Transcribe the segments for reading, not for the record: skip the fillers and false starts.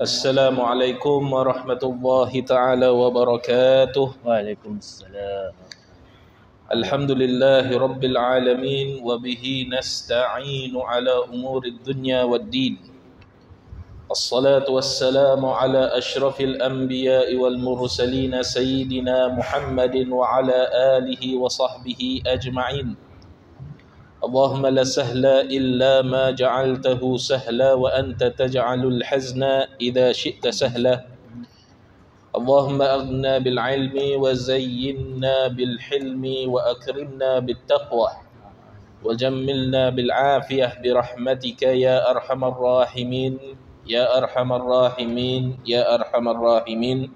Assalamualaikum warahmatullahi ta'ala wabarakatuh. Waalaikumsalam. Alhamdulillahi rabbil alamin. Wabihi nasta'inu ala umurid dunya wad din. Assalatu wassalamu ala ashrafil anbiya'i wal mursalin Sayyidina Muhammadin wa ala alihi wa sahbihi ajma'in. Allahumma la sahla illa ma ja'altahu sahla wa anta taj'alul hazna idha syi'ta sahla. Allahumma aghna bil ilmi wa zayyinna bil hilmi wa akrimna bit taqwa wa jammilna bil afiyah bi rahmatika ya arhamar rahimin ya arhamar rahimin ya arhamar rahimin.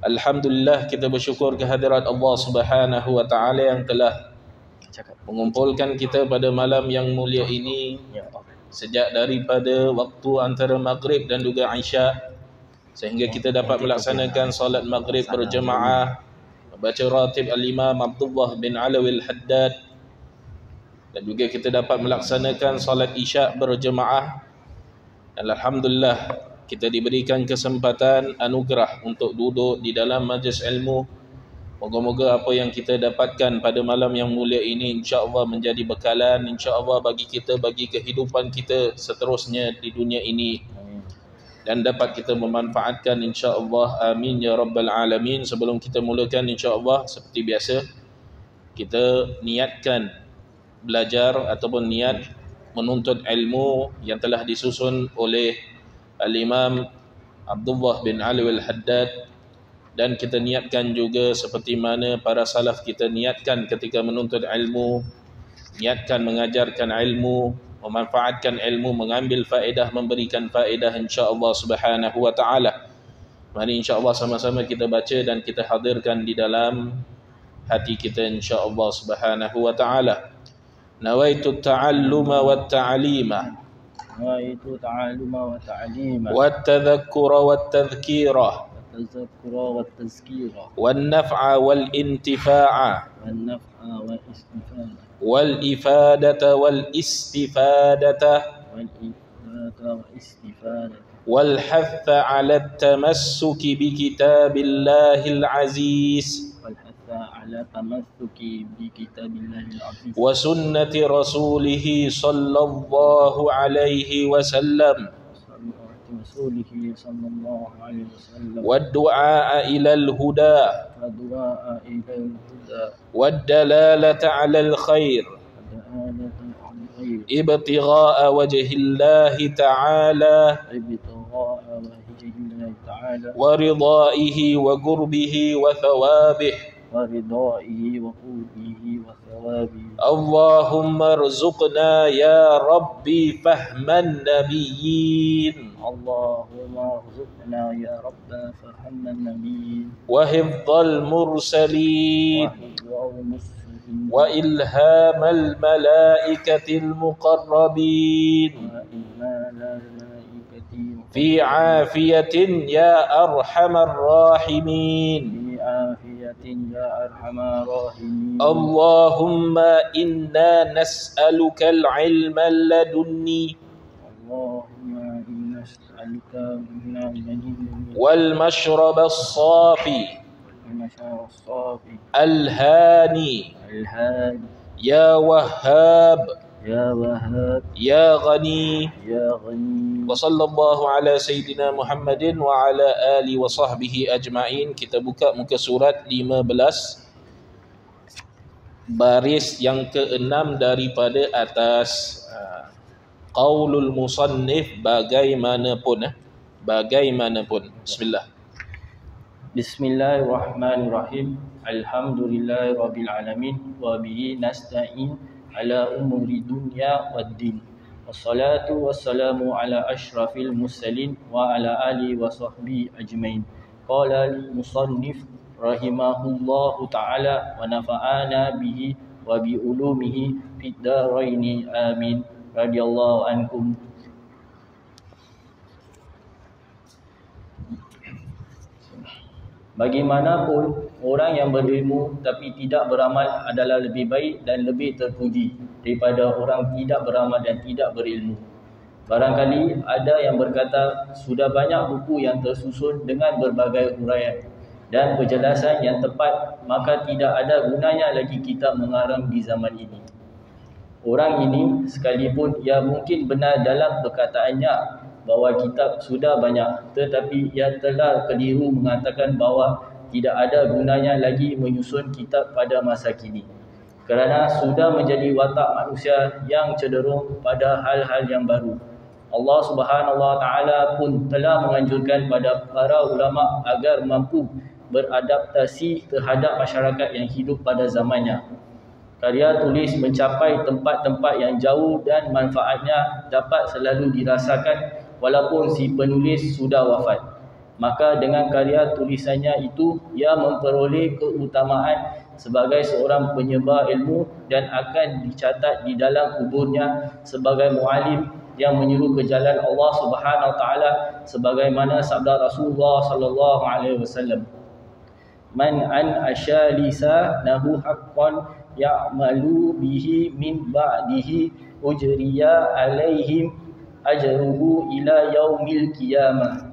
Alhamdulillah, kita bersyukur kehadirat Allah Subhanahu wa taala yang telah mengumpulkan kita pada malam yang mulia ini sejak daripada waktu antara maghrib dan juga isya, sehingga kita dapat melaksanakan solat maghrib berjemaah, membaca ratib al-Imam Abdullah bin Alawi al-Haddad, dan juga kita dapat melaksanakan solat isya berjemaah. Dan alhamdulillah, kita diberikan kesempatan anugerah untuk duduk di dalam majlis ilmu. Moga-moga apa yang kita dapatkan pada malam yang mulia ini insya-Allah menjadi bekalan insya-Allah bagi kita, bagi kehidupan kita seterusnya di dunia ini, dan dapat kita memanfaatkan insya-Allah. Amin ya rabbal alamin. Sebelum kita mulakan insya-Allah, seperti biasa kita niatkan belajar ataupun niat menuntut ilmu yang telah disusun oleh Al-Imam Abdullah bin Alawi al-Haddad, dan kita niatkan juga seperti mana para salaf kita niatkan ketika menuntut ilmu, niatkan mengajarkan ilmu, memanfaatkan ilmu, mengambil faedah, memberikan faedah insya-Allah Subhanahu wa taala. Mari insya-Allah sama-sama kita baca dan kita hadirkan di dalam hati kita insya-Allah Subhanahu wa taala. Nawaitu ta'alluma wat ta'lima, Nawaitu ta'alluma wa ta'lima, wat tadhakkura wat tadhkira, والتذكر والتذكير، والنفع والانتفاع، والنفع والاستفادة، والإفادة والاستفادة، والحث على التمسك بكتاب الله العزيز، والحث على التمسك بكتاب الله العزيز، وسنة رسوله صلى الله عليه وسلم، رسوله صلى الله عليه وسلم، والدعاء إلى الهدى، والدعاء إلى الهدى، والدلالة على الخير، والدلالة على الخير، ابتغاء وجه الله تعالى، ابتغاء وجه الله تعالى، ورضائه وقربه وثوابه، ورضائه وقربه وثوابه. اللهم ارزقنا يا ربي فهم النبيين، اللهم ارزقنا يا رب فهم النبيين، وحفظ المرسلين، وحفظ المسلمين، وإلهام الملائكة المقربين، وإيمان الملائكة في عافية يا أرحم الراحمين. في عافية يا أرحم الراحمين. اللهم إنا نسألك العلم اللدني، اللهم إنا نسألك من العلم والمشرب الصافي والمشاعر الصافي الهاني، الهادي، يا وهاب يا وهاب، يا غني. يا غني. وصلى الله على سيدنا محمد وعلى آله وصحبه أجمعين. Kita buka muka surat 15, baris yang ke-6 daripada atas. Qaulul musannif, bagaimanapun. Bismillah. Bismillahirrahmanirrahim. Alhamdulillahirabbil alamin wa bihi nasta'in ala umuri dunya waddin. Wassalatu wassalamu ala asyrafil mursalin wa ala alihi wa sahbihi ajmain. Qala al-musannif rahimahullahu ta'ala wa nafa'ana bihi wa bi ulumihi fid dharaini amin. Radhiyallahu ankum. Bagaimanapun, orang yang berilmu tapi tidak beramal adalah lebih baik dan lebih terpuji daripada orang tidak beramal dan tidak berilmu. Barangkali ada yang berkata sudah banyak buku yang tersusun dengan berbagai huraian dan penjelasan yang tepat, maka tidak ada gunanya lagi kita mengarang di zaman ini. Orang ini sekalipun ia mungkin benar dalam perkataannya bahawa kitab sudah banyak, tetapi ia telah keliru mengatakan bahawa tidak ada gunanya lagi menyusun kitab pada masa kini, kerana sudah menjadi watak manusia yang cenderung pada hal-hal yang baru. Allah Subhanahu Wa Taala pun telah menganjurkan pada para ulama agar mampu beradaptasi terhadap masyarakat yang hidup pada zamannya. Karya tulis mencapai tempat-tempat yang jauh dan manfaatnya dapat selalu dirasakan walaupun si penulis sudah wafat. Maka dengan karya tulisannya itu, ia memperoleh keutamaan sebagai seorang penyebar ilmu dan akan dicatat di dalam kuburnya sebagai muallim yang menyuruh ke jalan Allah Subhanahu Wa Taala, sebagaimana sabda Rasulullah sallallahu alaihi wasallam, "Man an asyalisa nahu haqqan ya'malu bihi min ba'dihi ujriya alaihim ajruhu ila yaumil qiyamah."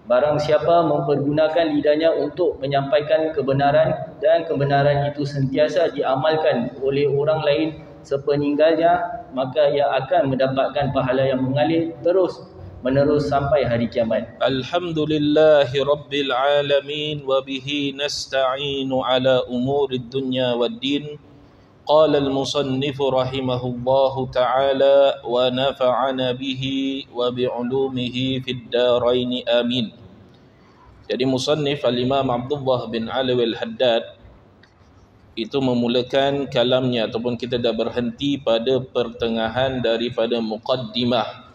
Barang siapa mempergunakan lidahnya untuk menyampaikan kebenaran dan kebenaran itu sentiasa diamalkan oleh orang lain sepeninggalnya, maka ia akan mendapatkan pahala yang mengalir terus menerus sampai hari kiamat. Alhamdulillahi Rabbil Alamin wa bihi nasta'inu ala umurid dunya wad din. Qala al-musannif rahimahullahu ta'ala wa nafa'ana bihi wa bi'ulumihi fid darain amin. Jadi musannif al-Imam Abdullah bin Alawi al-Haddad itu memulakan kalamnya, ataupun kita dah berhenti pada pertengahan daripada muqaddimah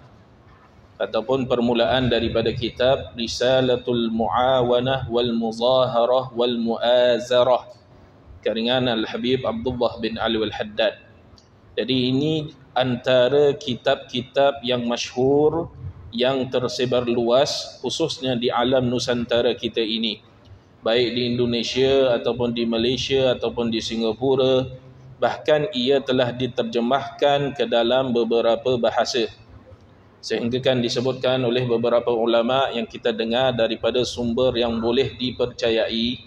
ataupun permulaan daripada kitab Risalatul Muawanah wal Muzaharah wal Muazarah karangan Al-Habib Abdullah bin Ali al-Haddad. Jadi ini antara kitab-kitab yang masyhur yang tersebar luas khususnya di alam Nusantara kita ini, baik di Indonesia ataupun di Malaysia ataupun di Singapura. Bahkan ia telah diterjemahkan ke dalam beberapa bahasa, sehingga kan disebutkan oleh beberapa ulama yang kita dengar daripada sumber yang boleh dipercayai,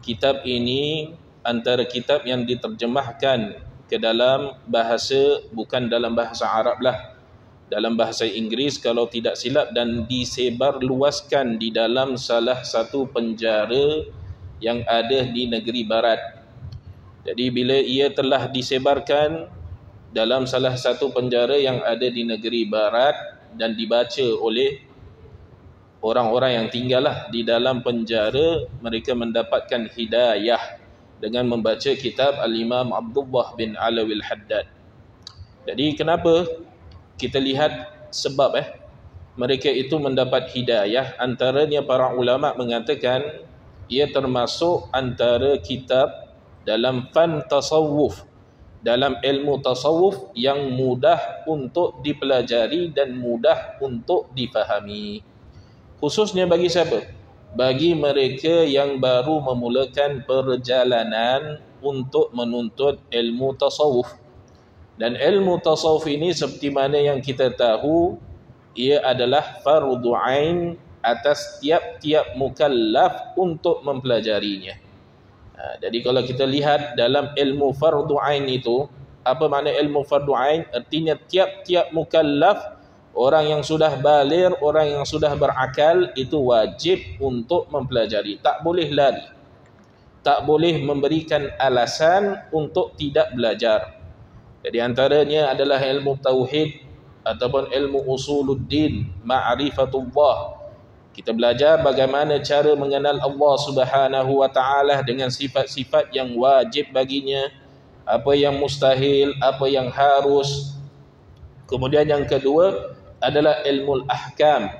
kitab ini antara kitab yang diterjemahkan ke dalam bahasa, bukan dalam bahasa Arab lah, dalam bahasa Inggeris kalau tidak silap, dan disebar luaskan di dalam salah satu penjara yang ada di negeri barat. Jadi bila ia telah disebarkan dalam salah satu penjara yang ada di negeri barat dan dibaca oleh orang-orang yang tinggallah di dalam penjara, mereka mendapatkan hidayah dengan membaca kitab Al-Imam Abdullah bin Alawi al-Haddad. Jadi kenapa kita lihat sebab mereka itu mendapat hidayah? Antaranya para ulama mengatakan ia termasuk antara kitab dalam fan tasawuf, dalam ilmu tasawuf yang mudah untuk dipelajari dan mudah untuk difahami. Khususnya bagi siapa? Bagi mereka yang baru memulakan perjalanan untuk menuntut ilmu tasawuf. Dan ilmu tasawuf ini seperti mana yang kita tahu, ia adalah fardu ain atas tiap-tiap mukallaf untuk mempelajarinya. Jadi kalau kita lihat dalam ilmu fardu ain itu, apa makna ilmu fardu ain? Artinya tiap-tiap mukallaf, orang yang sudah baligh, orang yang sudah berakal, itu wajib untuk mempelajari. Tak boleh lari, tak boleh memberikan alasan untuk tidak belajar. Jadi antaranya adalah ilmu tauhid ataupun ilmu usuluddin, ma'rifatullah. Kita belajar bagaimana cara mengenal Allah Subhanahu Wa Taala dengan sifat-sifat yang wajib baginya, apa yang mustahil, apa yang harus. Kemudian yang kedua adalah ilmu ahkam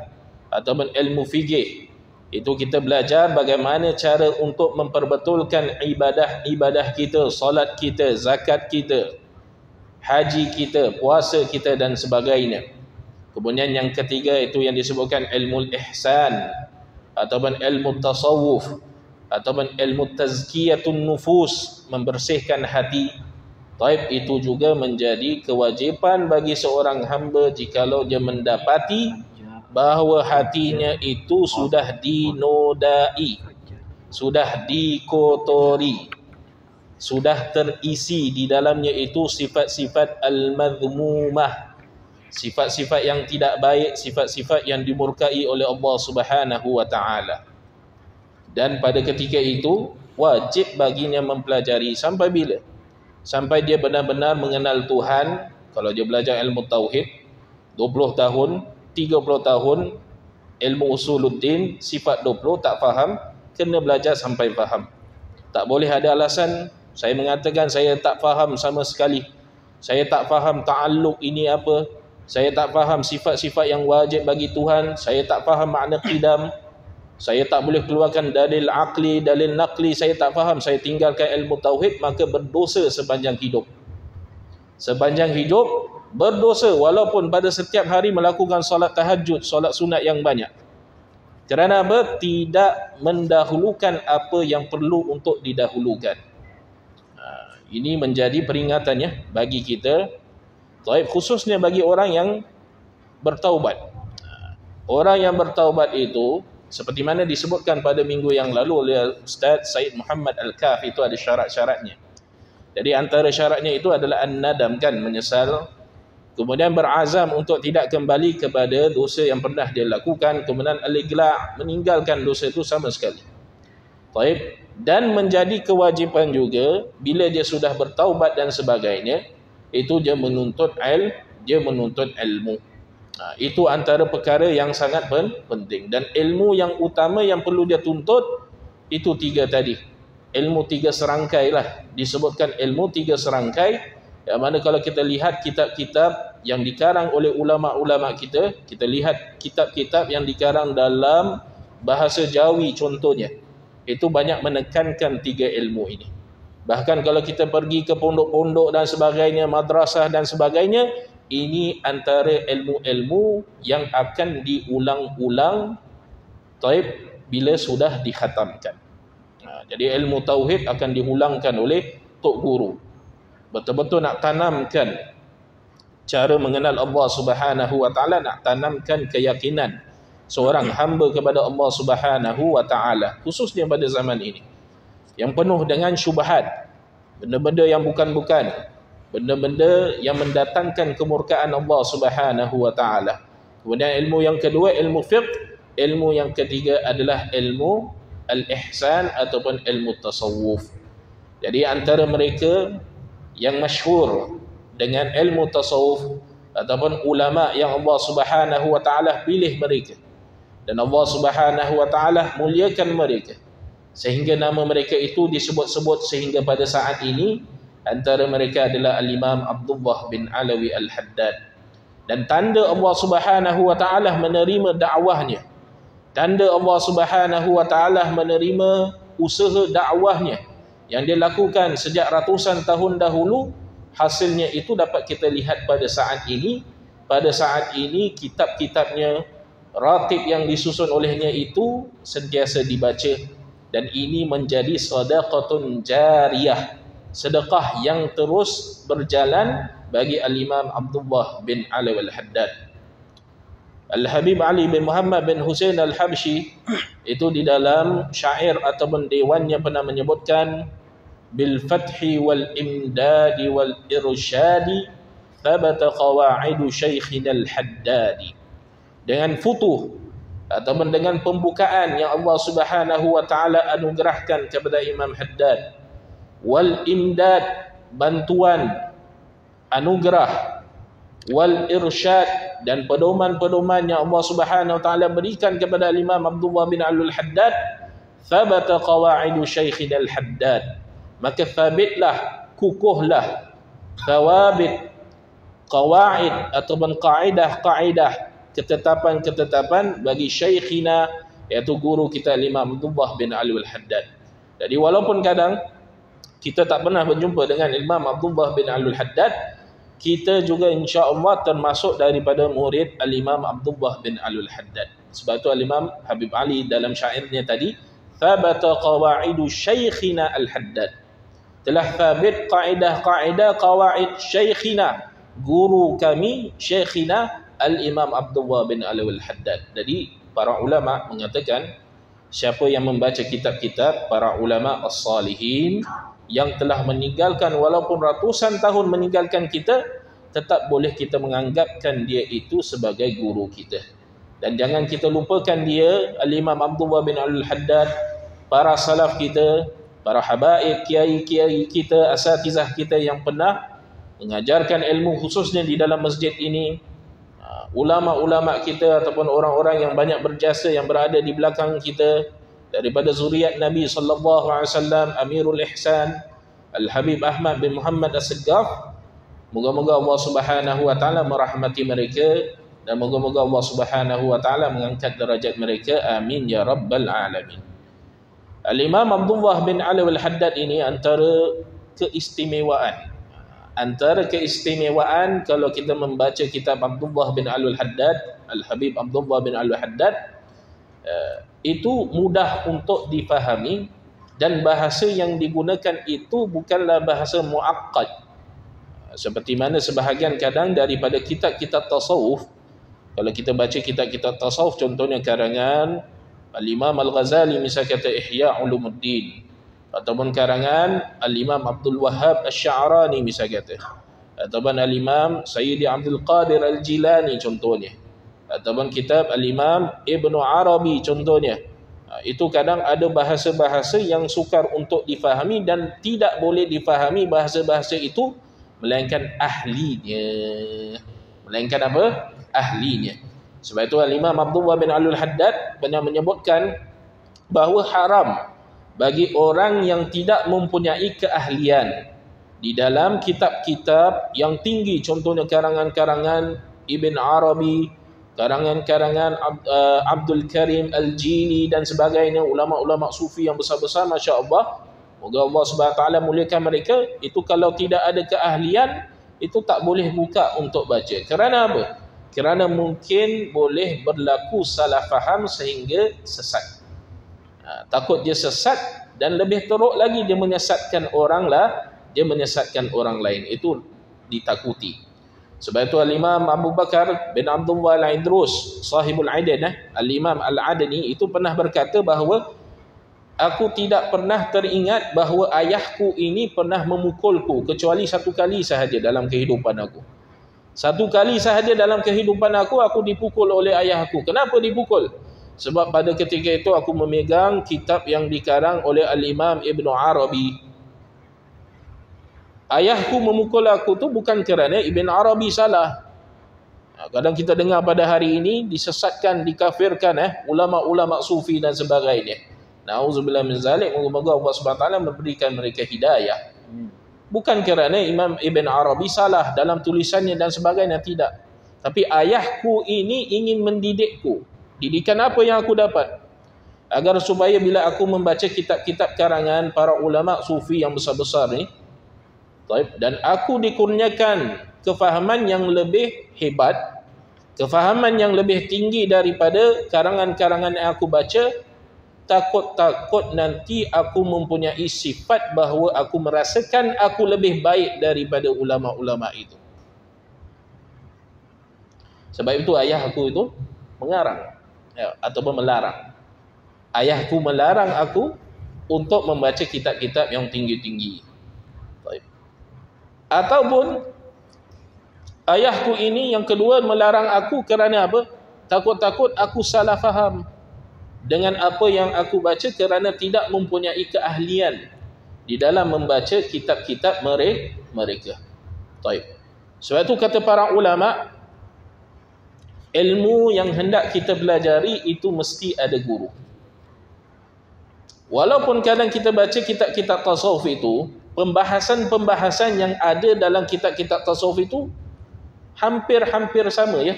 ataupun ilmu fikih. Itu kita belajar bagaimana cara untuk memperbetulkan ibadah-ibadah kita, solat kita, zakat kita, haji kita, puasa kita dan sebagainya. Kemudian yang ketiga itu yang disebutkan ilmu ihsan ataupun ilmu tasawuf ataupun ilmu tazkiyatun nufus, membersihkan hati. Taib, itu juga menjadi kewajipan bagi seorang hamba jikalau dia mendapati bahawa hatinya itu sudah dinodai, sudah dikotori, sudah terisi di dalamnya itu sifat-sifat al-madhmumah, sifat-sifat yang tidak baik, sifat-sifat yang dimurkai oleh Allah Subhanahu wa taala. Dan pada ketika itu wajib baginya mempelajari sampai bila? Sampai dia benar-benar mengenal Tuhan. Kalau dia belajar ilmu tauhid 20 tahun, 30 tahun ilmu usuluddin sifat 20 tak faham, kena belajar sampai faham. Tak boleh ada alasan saya mengatakan saya tak faham sama sekali, saya tak faham ta'alluq ini apa, saya tak faham sifat-sifat yang wajib bagi Tuhan, saya tak faham makna qidam, saya tak boleh keluarkan dalil aqli, dalil naqli, saya tak faham, saya tinggalkan ilmu tauhid, maka berdosa sepanjang hidup. Sepanjang hidup berdosa walaupun pada setiap hari melakukan solat tahajud, solat sunat yang banyak. Kerana apa? Tidak mendahulukan apa yang perlu untuk didahulukan. Ini menjadi peringatannya bagi kita, khususnya bagi orang yang bertaubat. Orang yang bertaubat itu seperti mana disebutkan pada minggu yang lalu oleh Ustaz Said Muhammad Al-Kaf, itu ada syarat-syaratnya. Jadi antara syaratnya itu adalah an-nadam, kan, menyesal, kemudian berazam untuk tidak kembali kepada dosa yang pernah dia lakukan, kemudian al-iqla', meninggalkan dosa itu sama sekali. Baik. Dan menjadi kewajipan juga bila dia sudah bertaubat dan sebagainya, itu dia menuntut ilmu. Itu antara perkara yang sangat penting. Dan ilmu yang utama yang perlu dia tuntut itu 3 tadi. Ilmu 3 serangkai lah. Disebutkan ilmu 3 serangkai, yang mana kalau kita lihat kitab-kitab yang dikarang oleh ulama-ulama kita lihat kitab-kitab yang dikarang dalam bahasa Jawi contohnya, itu banyak menekankan 3 ilmu ini. Bahkan kalau kita pergi ke pondok-pondok dan sebagainya, madrasah dan sebagainya, ini antara ilmu-ilmu yang akan diulang-ulang bila sudah dikhatamkan. Jadi ilmu tauhid akan diulangkan oleh tok guru. Betul-betul nak tanamkan cara mengenal Allah Subhanahu wa taala, nak tanamkan keyakinan seorang hamba kepada Allah Subhanahu wa taala, khususnya pada zaman ini yang penuh dengan syubhat, benda-benda yang bukan-bukan, benda-benda yang mendatangkan kemurkaan Allah Subhanahu wa taala. Kemudian ilmu yang kedua ilmu fiqh, ilmu yang ketiga adalah ilmu al-ihsan ataupun ilmu tasawuf. Jadi antara mereka yang masyhur dengan ilmu tasawuf ataupun ulama yang Allah Subhanahu wa taala pilih mereka dan Allah Subhanahu wa taala muliakan mereka sehingga nama mereka itu disebut-sebut sehingga pada saat ini. Antara mereka adalah Al-Imam Abdullah bin Alawi Al-Haddad. Dan tanda Allah Subhanahu wa taala menerima dakwahnya, tanda Allah Subhanahu wa taala menerima usaha dakwahnya yang dia lakukan sejak ratusan tahun dahulu, hasilnya itu dapat kita lihat pada saat ini. Pada saat ini kitab-kitabnya, ratib yang disusun olehnya itu sentiasa dibaca, dan ini menjadi sedekatun jariyah, sedekah yang terus berjalan bagi Al-Imam Abdullah bin Alawi Al-Haddad. Al-Habib Ali bin Muhammad bin Husain Al-Habsyi itu di dalam syair ataupun dewannya pernah menyebutkan, bil fathi wal imdadi wal irsyadi thabata qawa'idu syaikhina Al-Haddadi. Dengan futuh ataupun dengan pembukaan yang Allah Subhanahu wa taala anugerahkan kepada Imam Haddad, wal imdad, bantuan, anugerah, wal irsyad, dan pedoman-pedoman yang Allah Subhanahu wa taala berikan kepada Imam Abdullah bin Alul Haddad, thabata qawa'idu syaikhina Al-Haddad, maka thabitlah, kukuhlah, thawabit, qawaid ataupun kaidah-kaidah, ketetapan-ketetapan bagi syaikhina, iaitu guru kita Imam Abdullah bin Alul Haddad. Jadi walaupun kadang kita tak pernah berjumpa dengan Imam Abdullah bin Alul Haddad, kita juga insya-Allah termasuk daripada murid Al-Imam Abdullah bin Alul Haddad. Sebab itu Al-Imam Habib Ali dalam syairnya tadi, thabata qawa'idu syaikhina Al-Haddad, telah thabit kaedah-kaedah qawaid syekhina, guru kami syekhina Al-Imam Abdullah bin Alwi Al-Haddad. Jadi para ulama mengatakan siapa yang membaca kitab-kitab para ulama as-salihin yang telah meninggalkan, walaupun ratusan tahun meninggalkan kita, tetap boleh kita menganggapkan dia itu sebagai guru kita. Dan jangan kita lupakan dia, Al-Imam Abdullah bin Alwi Al-Haddad, para salaf kita, para habaib, kiai-kiai kita, asatizah kita yang pernah mengajarkan ilmu khususnya di dalam masjid ini, ulama-ulama kita ataupun orang-orang yang banyak berjasa yang berada di belakang kita daripada zuriat Nabi sallallahu alaihi wasallam, Amirul Ihsan Al-Habib Ahmad bin Muhammad As-Segaf. Moga-moga Allah Subhanahu wa taala merahmati mereka dan moga-moga Allah Subhanahu wa taala mengangkat derajat mereka. Amin ya rabbal alamin. Al-Imam Abdullah bin Alwi Al-Haddad ini antara keistimewaan kalau kita membaca kitab Abdullah bin Alwi Al-Haddad, Al-Habib Abdullah bin Alwi Al-Haddad, itu mudah untuk difahami dan bahasa yang digunakan itu bukanlah bahasa muakkad seperti mana sebahagian kadang daripada kitab-kitab tasawuf. Kalau kita baca kitab-kitab tasawuf, contohnya karangan Al-Imam Al-Ghazali, misal kata Ihya Ulumuddin, ataupun karangan Al-Imam Abdul Wahhab Asy-Sya'rani misal kata, ataupun Al-Imam Sayyidi Abdul Qadir Al-Jilani contohnya, ataupun kitab Al-Imam Ibnu Arabi contohnya. Itu kadang ada bahasa-bahasa yang sukar untuk difahami dan tidak boleh difahami bahasa-bahasa itu melainkan ahlinya. Melainkan apa? Ahlinya. Sebab itu Al-Imam Abdullah bin Alwi Al-Haddad pernah menyebutkan bahawa haram bagi orang yang tidak mempunyai keahlian di dalam kitab-kitab yang tinggi, contohnya karangan-karangan Ibn Arabi, karangan-karangan Abdul Karim Al-Jili dan sebagainya, ulama-ulama sufi yang besar-besar, masya-Allah. Moga Allah Subhanahu wa taala muliakan mereka. Itu kalau tidak ada keahlian, itu tak boleh buka untuk baca. Kerana apa? Kerana mungkin boleh berlaku salah faham sehingga sesat. Takut dia sesat dan lebih teruk lagi dia menyesatkan orang lain. Itu ditakuti. Sebab itu Al-Imam Abu Bakar bin Abdullah Al-Idrus, sahibul Adan, Al-Imam Al-Adani, itu pernah berkata bahawa aku tidak pernah teringat bahawa ayahku ini pernah memukulku kecuali satu kali sahaja dalam kehidupan aku. Satu kali sahaja dalam kehidupan aku dipukul oleh ayahku. Kenapa dipukul? Sebab pada ketika itu aku memegang kitab yang dikarang oleh Al-Imam Ibn Arabi. Ayahku memukul aku tu bukan kerana Ibn Arabi salah. Kadang kita dengar pada hari ini disesatkan, dikafirkan ulama-ulama sufi dan sebagainya. Na'udzubillah min zalik. Moga-moga Allah Subhanahu wa taala memberikan mereka hidayah. Bukan kerana Imam Ibn Arabi salah dalam tulisannya dan sebagainya, tidak. Tapi ayahku ini ingin mendidikku. Didikan apa yang aku dapat? Agar supaya bila aku membaca kitab-kitab karangan para ulama sufi yang besar-besar ni, dan aku dikurniakan kefahaman yang lebih hebat, kefahaman yang lebih tinggi daripada karangan-karangan yang aku baca, takut nanti aku mempunyai sifat bahawa aku merasakan aku lebih baik daripada ulama-ulama itu. Sebab itu ayah aku itu mengarang ataupun melarang. Ayahku melarang aku untuk membaca kitab-kitab yang tinggi-tinggi. Ataupun ayahku ini yang kedua melarang aku kerana apa? Takut-takut aku salah faham dengan apa yang aku baca kerana tidak mempunyai keahlian di dalam membaca kitab-kitab mereka. Baik. Sebab itu kata para ulama, ilmu yang hendak kita pelajari itu mesti ada guru. Walaupun kadang kita baca kitab-kitab tasawuf itu, pembahasan-pembahasan yang ada dalam kitab-kitab tasawuf itu hampir-hampir sama ya.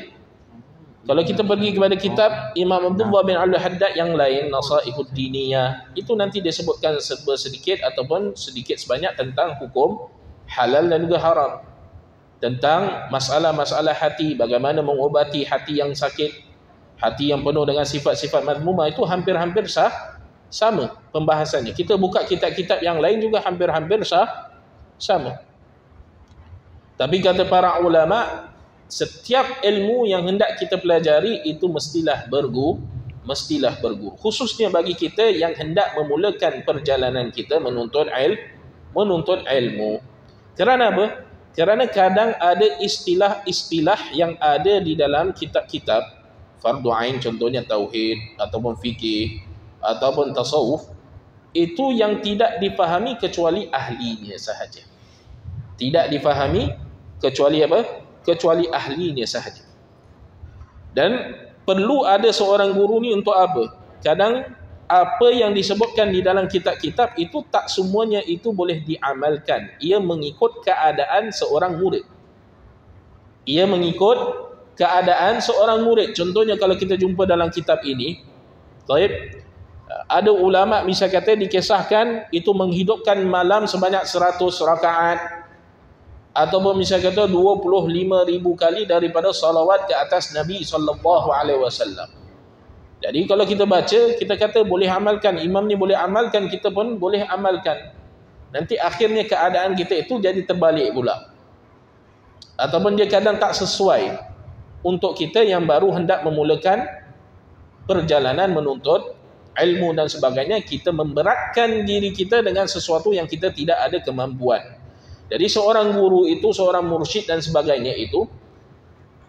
Kalau kita pergi kepada kitab Imam Abdullah bin Alwi Al-Haddad yang lain, Nasaihud Diniyah, itu nanti disebutkan sedikit ataupun sedikit sebanyak tentang hukum halal dan juga haram. Tentang masalah-masalah hati, bagaimana mengobati hati yang sakit, hati yang penuh dengan sifat-sifat madmumah, itu hampir-hampir sama pembahasannya. Kita buka kitab-kitab yang lain juga hampir-hampir sama. Tapi kata para ulama, setiap ilmu yang hendak kita pelajari itu mestilah berguru. Khususnya bagi kita yang hendak memulakan perjalanan kita menuntut ilmu. Kerana apa? Kerana kadang ada istilah-istilah yang ada di dalam kitab-kitab fardu ain, contohnya tauhid ataupun fikih ataupun tasawuf, itu yang tidak difahami kecuali ahlinya sahaja. Tidak difahami kecuali apa? Kecuali ahlinya sahaja. Dan perlu ada seorang guru ni untuk apa? Kadang apa yang disebutkan di dalam kitab-kitab itu tak semuanya itu boleh diamalkan. Ia mengikut keadaan seorang murid. Contohnya kalau kita jumpa dalam kitab ini, ada ulama misal kata dikisahkan itu menghidupkan malam sebanyak 100 rakaat, ataupun misal kata 25,000 kali daripada salawat ke atas Nabi SAW. Jadi kalau kita baca, kita kata boleh amalkan, imam ni boleh amalkan, kita pun boleh amalkan. Nanti akhirnya keadaan kita itu jadi terbalik pula. Ataupun dia kadang tak sesuai untuk kita yang baru hendak memulakan perjalanan menuntut ilmu dan sebagainya. Kita memberatkan diri kita dengan sesuatu yang kita tidak ada kemampuan. Jadi seorang guru itu, seorang mursyid dan sebagainya itu,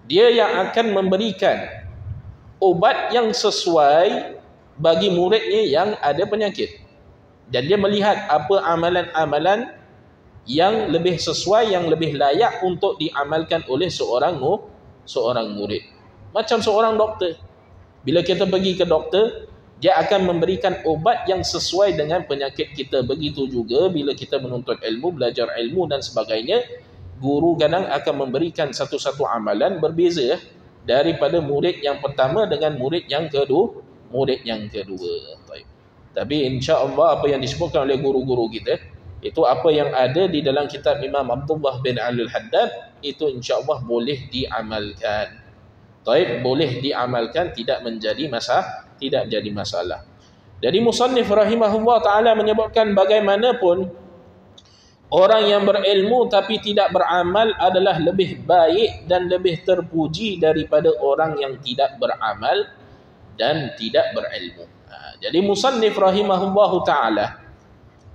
dia yang akan memberikan obat yang sesuai bagi muridnya yang ada penyakit. Dan dia melihat apa amalan-amalan yang lebih sesuai, yang lebih layak untuk diamalkan oleh seorang murid. Macam seorang doktor. Bila kita pergi ke doktor, dia akan memberikan obat yang sesuai dengan penyakit kita. Begitu juga bila kita menuntut ilmu, belajar ilmu dan sebagainya, guru kadang akan memberikan satu-satu amalan berbeza daripada murid yang pertama dengan murid yang kedua. Tapi insya-Allah apa yang disebutkan oleh guru-guru kita, itu apa yang ada di dalam kitab Imam Abdullah bin Ali Al-Haddad, itu insya-Allah boleh diamalkan. Boleh diamalkan, tidak menjadi masalah. Jadi musannif rahimahullah ta'ala menyebutkan bagaimanapun orang yang berilmu tapi tidak beramal adalah lebih baik dan lebih terpuji daripada orang yang tidak beramal dan tidak berilmu. Jadi musannif rahimahullah ta'ala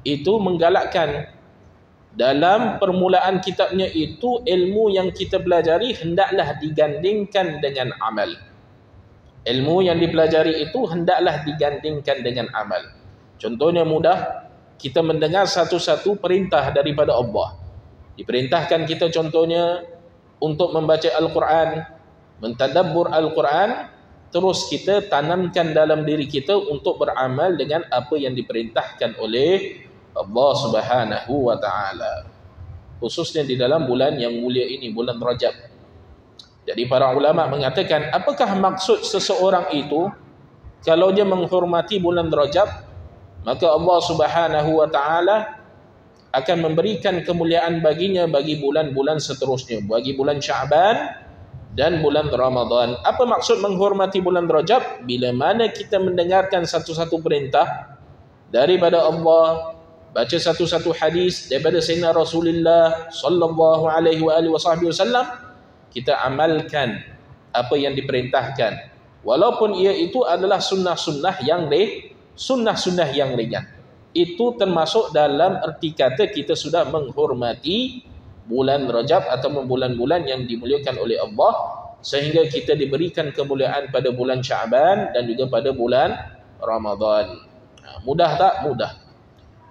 itu menggalakkan dalam permulaan kitabnya itu, ilmu yang kita pelajari hendaklah digandingkan dengan amal. Ilmu yang dipelajari itu hendaklah digandingkan dengan amal. Contohnya mudah, kita mendengar satu-satu perintah daripada Allah. Diperintahkan kita contohnya untuk membaca Al-Quran, mentadabbur Al-Quran, terus kita tanamkan dalam diri kita untuk beramal dengan apa yang diperintahkan oleh Allah Subhanahu wa ta'ala. Khususnya di dalam bulan yang mulia ini, bulan Rajab. Jadi para ulama mengatakan, apakah maksud seseorang itu kalau dia menghormati bulan Rajab, maka Allah Subhanahu wa ta'ala akan memberikan kemuliaan baginya bagi bulan-bulan seterusnya, bagi bulan Sya'ban dan bulan Ramadan. Apa maksud menghormati bulan Rajab? Bila mana kita mendengarkan satu-satu perintah daripada Allah, baca satu-satu hadis daripada Sayyidina Rasulullah sallallahu alaihi wasallam, kita amalkan apa yang diperintahkan, walaupun ia itu adalah sunnah-sunnah yang ringan. Itu termasuk dalam erti kata kita sudah menghormati bulan Rajab atau bulan-bulan yang dimuliakan oleh Allah, sehingga kita diberikan kemuliaan pada bulan Sya'ban dan juga pada bulan Ramadan. Mudah tak? Mudah.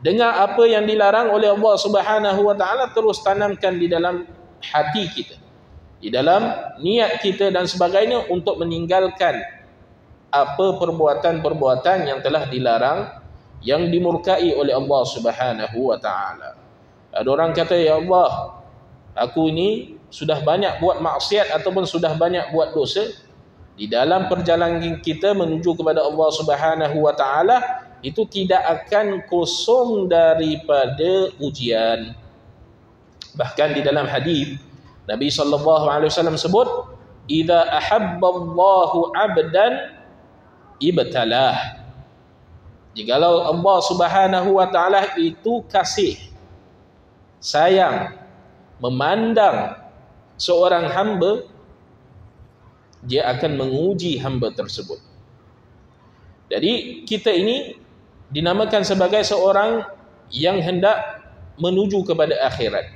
Dengar apa yang dilarang oleh Allah Subhanahu wa ta'ala, terus tanamkan di dalam hati kita, di dalam niat kita dan sebagainya, untuk meninggalkan apa perbuatan-perbuatan yang telah dilarang, yang dimurkai oleh Allah Subhanahu wa ta'ala. Ada orang kata, ya Allah, aku ini sudah banyak buat maksiat ataupun sudah banyak buat dosa. Di dalam perjalanan kita menuju kepada Allah Subhanahu wa ta'ala, itu tidak akan kosong daripada ujian. Bahkan di dalam hadis Nabi SAW sebut, "Idza ahabballahu 'abdan ibtalah." Jikalau Allah Subhanahu wa taala itu kasih, sayang, memandang seorang hamba, dia akan menguji hamba tersebut. Jadi kita ini dinamakan sebagai seorang yang hendak menuju kepada akhirat.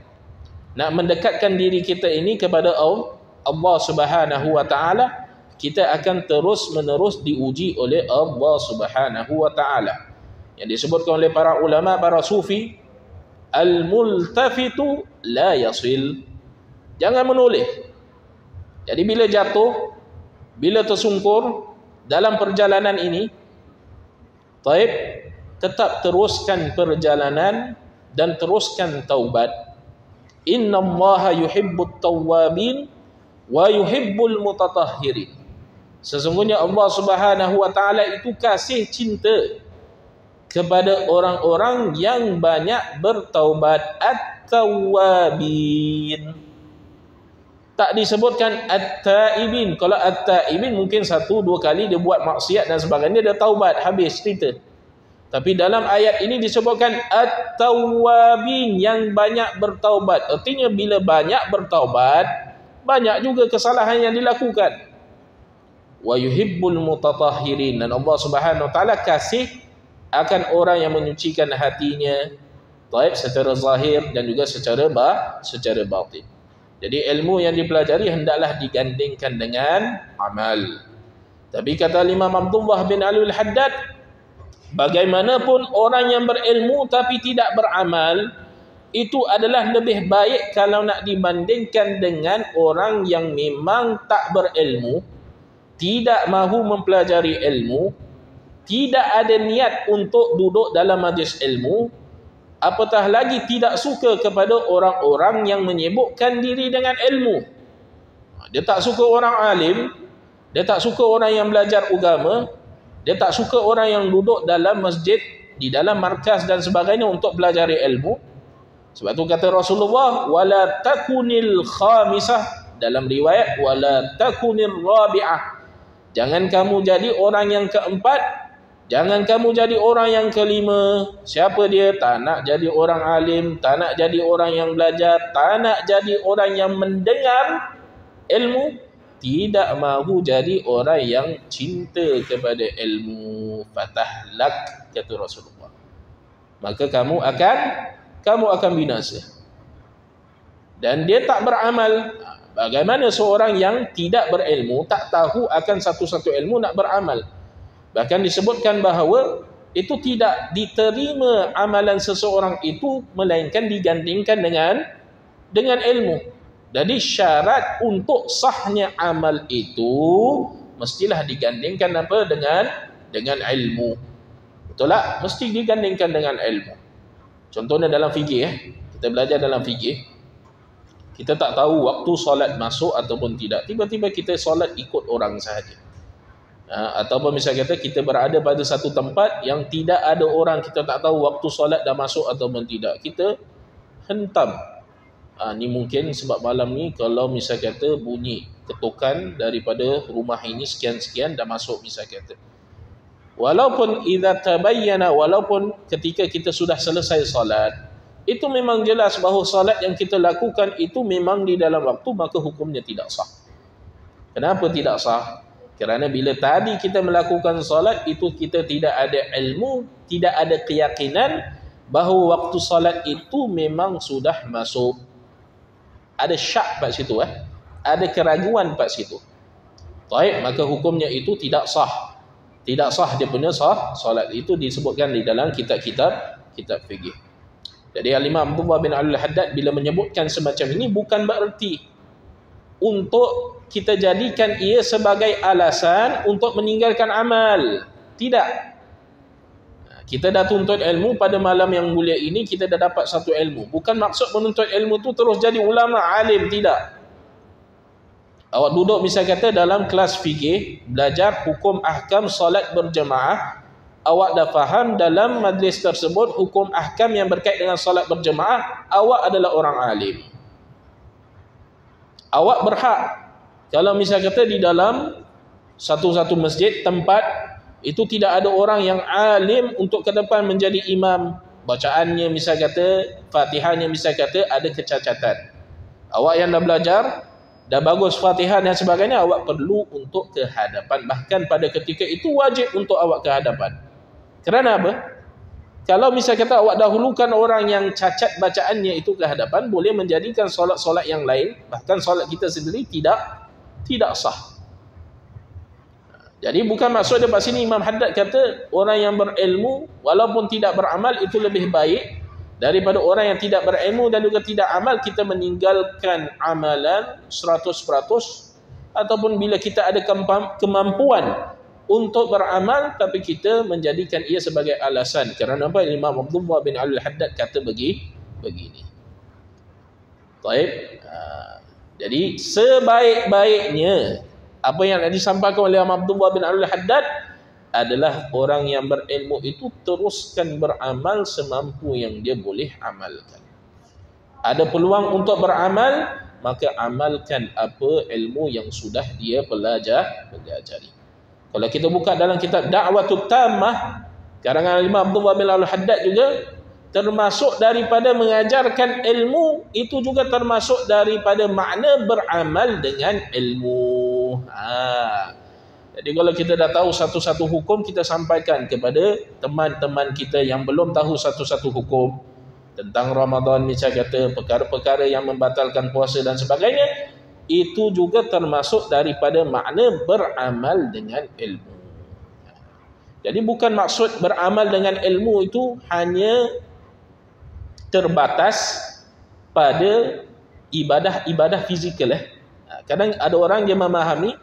Nak mendekatkan diri kita ini kepada Allah Subhanahu wa taala, kita akan terus-menerus diuji oleh Allah Subhanahu wa taala. Yang disebutkan oleh para ulama, para sufi, al-multafitu la yasil. Jangan menoleh. Jadi bila jatuh, bila tersungkur dalam perjalanan ini, tetap teruskan perjalanan dan teruskan taubat. Innallaha yuhibbut tawwabin wa yuhibbul mutatahhirin. Sesungguhnya Allah Subhanahu wa taala itu kasih cinta kepada orang-orang yang banyak bertaubat, at-tawwabin. Tak disebutkan at-taibin. Kalau at-taibin mungkin 1-2 kali dia buat maksiat dan sebagainya, dia taubat, habis cerita. Tapi dalam ayat ini disebutkan at-tawwabin, yang banyak bertaubat. Artinya bila banyak bertaubat, banyak juga kesalahan yang dilakukan. Wa yuhibbul mutatahhirin, dan Allah Subhanahu wa taala kasih akan orang yang menyucikan hatinya, secara zahir dan juga secara batin. Jadi ilmu yang dipelajari hendaklah digandingkan dengan amal. Tapi kata Imam Abdullah bin Alwi al-Haddad, bagaimanapun orang yang berilmu tapi tidak beramal, itu adalah lebih baik kalau nak dibandingkan dengan orang yang memang tak berilmu, tidak mahu mempelajari ilmu, tidak ada niat untuk duduk dalam majlis ilmu, apatah lagi tidak suka kepada orang-orang yang menyibukkan diri dengan ilmu. Dia tak suka orang alim, dia tak suka orang yang belajar agama, dia tak suka orang yang duduk dalam masjid, di dalam markas dan sebagainya untuk belajar ilmu. Sebab tu kata Rasulullah, wala takunil khamisah, dalam riwayat wala takunil rabi'ah. Jangan kamu jadi orang yang keempat, jangan kamu jadi orang yang kelima. Siapa dia? Tak nak jadi orang alim, tak nak jadi orang yang belajar, tak nak jadi orang yang mendengar ilmu, tidak mahu jadi orang yang cinta kepada ilmu. Fatahlak, kata Rasulullah. Maka kamu akan binasa. Dan dia tak beramal. Bagaimana seorang yang tidak berilmu, tak tahu akan satu-satu ilmu, nak beramal? Bahkan disebutkan bahawa itu tidak diterima amalan seseorang itu melainkan digandingkan dengan ilmu. Jadi syarat untuk sahnya amal itu mestilah digandingkan apa? Dengan ilmu. Betul tak? Mesti digandingkan dengan ilmu. Contohnya dalam fikih, kita belajar dalam fikih, kita tak tahu waktu solat masuk ataupun tidak. Tiba-tiba kita solat ikut orang sahaja. Ataupun misalnya kita berada pada satu tempat yang tidak ada orang, kita tak tahu waktu solat dah masuk ataupun tidak. Kita hentam. Ni mungkin sebab malam ni kalau misalnya kata bunyi ketukan daripada rumah ini sekian-sekian dah masuk misalnya kata. Walaupun idza tabayyana, walaupun ketika kita sudah selesai solat, itu memang jelas bahawa salat yang kita lakukan itu memang di dalam waktu, maka hukumnya tidak sah. Kenapa tidak sah? Kerana bila tadi kita melakukan salat itu kita tidak ada ilmu, tidak ada keyakinan bahawa waktu salat itu memang sudah masuk. Ada syak pada situ, ada keraguan pada situ. Baik, maka hukumnya itu tidak sah. Tidak sah dia punya salat. Itu disebutkan di dalam kitab-kitab fikih. Jadi Al-Imam Abdullah bin Alwi al-Haddad bila menyebutkan semacam ini bukan bererti untuk kita jadikan ia sebagai alasan untuk meninggalkan amal. Tidak. Kita dah tuntut ilmu pada malam yang mulia ini, kita dah dapat satu ilmu. Bukan maksud menuntut ilmu tu terus jadi ulama, alim, tidak. Awak duduk misalnya kata dalam kelas fikih, belajar hukum ahkam salat berjemaah, awak dah faham dalam majlis tersebut hukum ahkam yang berkait dengan salat berjemaah, awak adalah orang alim. Awak berhak, kalau misalnya kata di dalam satu-satu masjid tempat Itu tidak ada orang yang alim untuk ke depan menjadi imam. Bacaannya misal kata, Fatihahnya misal kata ada kecacatan. Awak yang dah belajar, dah bagus Fatihah dan sebagainya, awak perlu untuk ke hadapan. Bahkan pada ketika itu wajib untuk awak ke hadapan. Kerana apa? Kalau misal kata awak dahulukan orang yang cacat bacaannya itu ke hadapan, boleh menjadikan solat-solat yang lain, bahkan solat kita sendiri tidak sah. Jadi bukan maksud daripada sini Imam Haddad kata orang yang berilmu walaupun tidak beramal itu lebih baik daripada orang yang tidak berilmu dan juga tidak amal. Kita meninggalkan amalan 100%, ataupun bila kita ada kemampuan untuk beramal tapi kita menjadikan ia sebagai alasan. Kerana apa? Imam Abdullah bin Al-Haddad kata begini. Baik. Jadi sebaik-baiknya apa yang disampaikan oleh Imam Abdullah bin Al-Haddad adalah orang yang berilmu itu teruskan beramal semampu yang dia boleh amalkan. Ada peluang untuk beramal, maka amalkan apa ilmu yang sudah dia pelajari. Kalau kita buka dalam kitab Da'watut Tammah karangan Imam Abdullah bin Al-Haddad juga, termasuk daripada mengajarkan ilmu itu juga termasuk daripada makna beramal dengan ilmu. Jadi kalau kita dah tahu satu-satu hukum, kita sampaikan kepada teman-teman kita yang belum tahu satu-satu hukum tentang Ramadan, misal kata perkara-perkara yang membatalkan puasa dan sebagainya, itu juga termasuk daripada makna beramal dengan ilmu. Jadi bukan maksud beramal dengan ilmu itu hanya terbatas pada ibadah-ibadah fizikal. Kadang ada orang dia memahami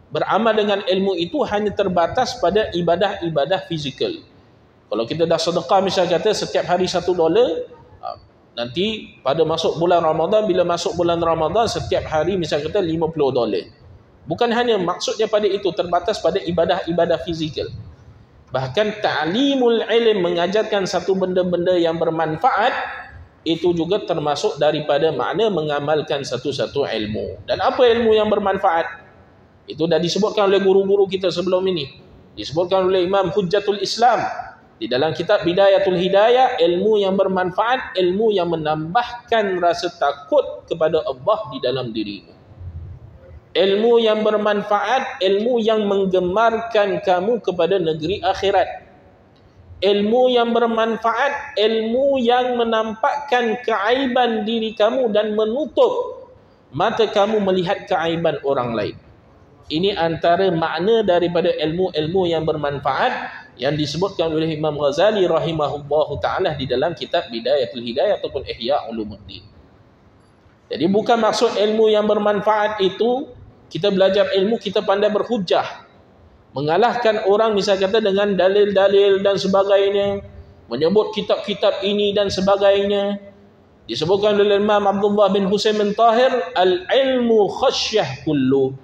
beramal dengan ilmu itu hanya terbatas pada ibadah-ibadah fizikal. Kalau kita dah sedekah misal kata setiap hari $1, nanti pada masuk bulan Ramadan, bila masuk bulan Ramadan setiap hari misal kata $50. Bukan hanya maksudnya pada itu, terbatas pada ibadah-ibadah fizikal. Bahkan ta'limul ilm, mengajarkan satu benda-benda yang bermanfaat, itu juga termasuk daripada makna mengamalkan satu-satu ilmu. Dan apa ilmu yang bermanfaat? Itu dah disebutkan oleh guru-guru kita sebelum ini. Disebutkan oleh Imam Hujjatul Islam di dalam kitab Bidayatul Hidayah, ilmu yang bermanfaat, ilmu yang menambahkan rasa takut kepada Allah di dalam dirimu. Ilmu yang bermanfaat, ilmu yang menggemarkan kamu kepada negeri akhirat. Ilmu yang bermanfaat, ilmu yang menampakkan keaiban diri kamu dan menutup mata kamu melihat keaiban orang lain. Ini antara makna daripada ilmu-ilmu yang bermanfaat yang disebutkan oleh Imam Ghazali rahimahullahu ta'ala di dalam kitab Bidayatul Hidayah ataupun Ihya Ulumuddin. Jadi bukan maksud ilmu yang bermanfaat itu kita belajar ilmu, kita pandai berhujjah, mengalahkan orang misal kata dengan dalil-dalil dan sebagainya, menyebut kitab-kitab ini dan sebagainya. Disebutkan oleh Imam Abdullah bin Husain bin Tahir, al-ilmu khasyah kullu.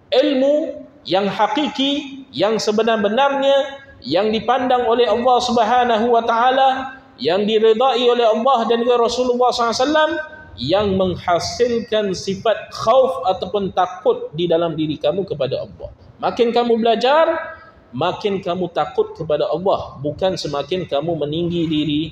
Ilmu yang hakiki, yang sebenar-benarnya, yang dipandang oleh Allah Subhanahu wa taala, yang diredai oleh Allah dan juga Rasulullah SAW, yang menghasilkan sifat khauf ataupun takut di dalam diri kamu kepada Allah. Makin kamu belajar, makin kamu takut kepada Allah, bukan semakin kamu meninggi diri,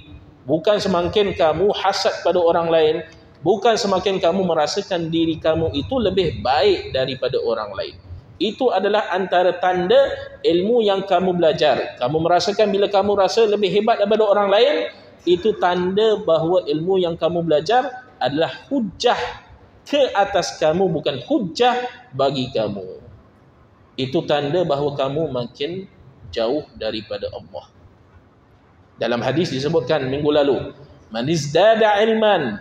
bukan semakin kamu hasad pada orang lain, bukan semakin kamu merasakan diri kamu itu lebih baik daripada orang lain. Itu adalah antara tanda ilmu yang kamu belajar. Kamu merasakan bila kamu rasa lebih hebat daripada orang lain, itu tanda bahawa ilmu yang kamu belajar adalah hujjah ke atas kamu, bukan hujjah bagi kamu. Itu tanda bahawa kamu makin jauh daripada Allah. Dalam hadis disebutkan minggu lalu, man izdada ilman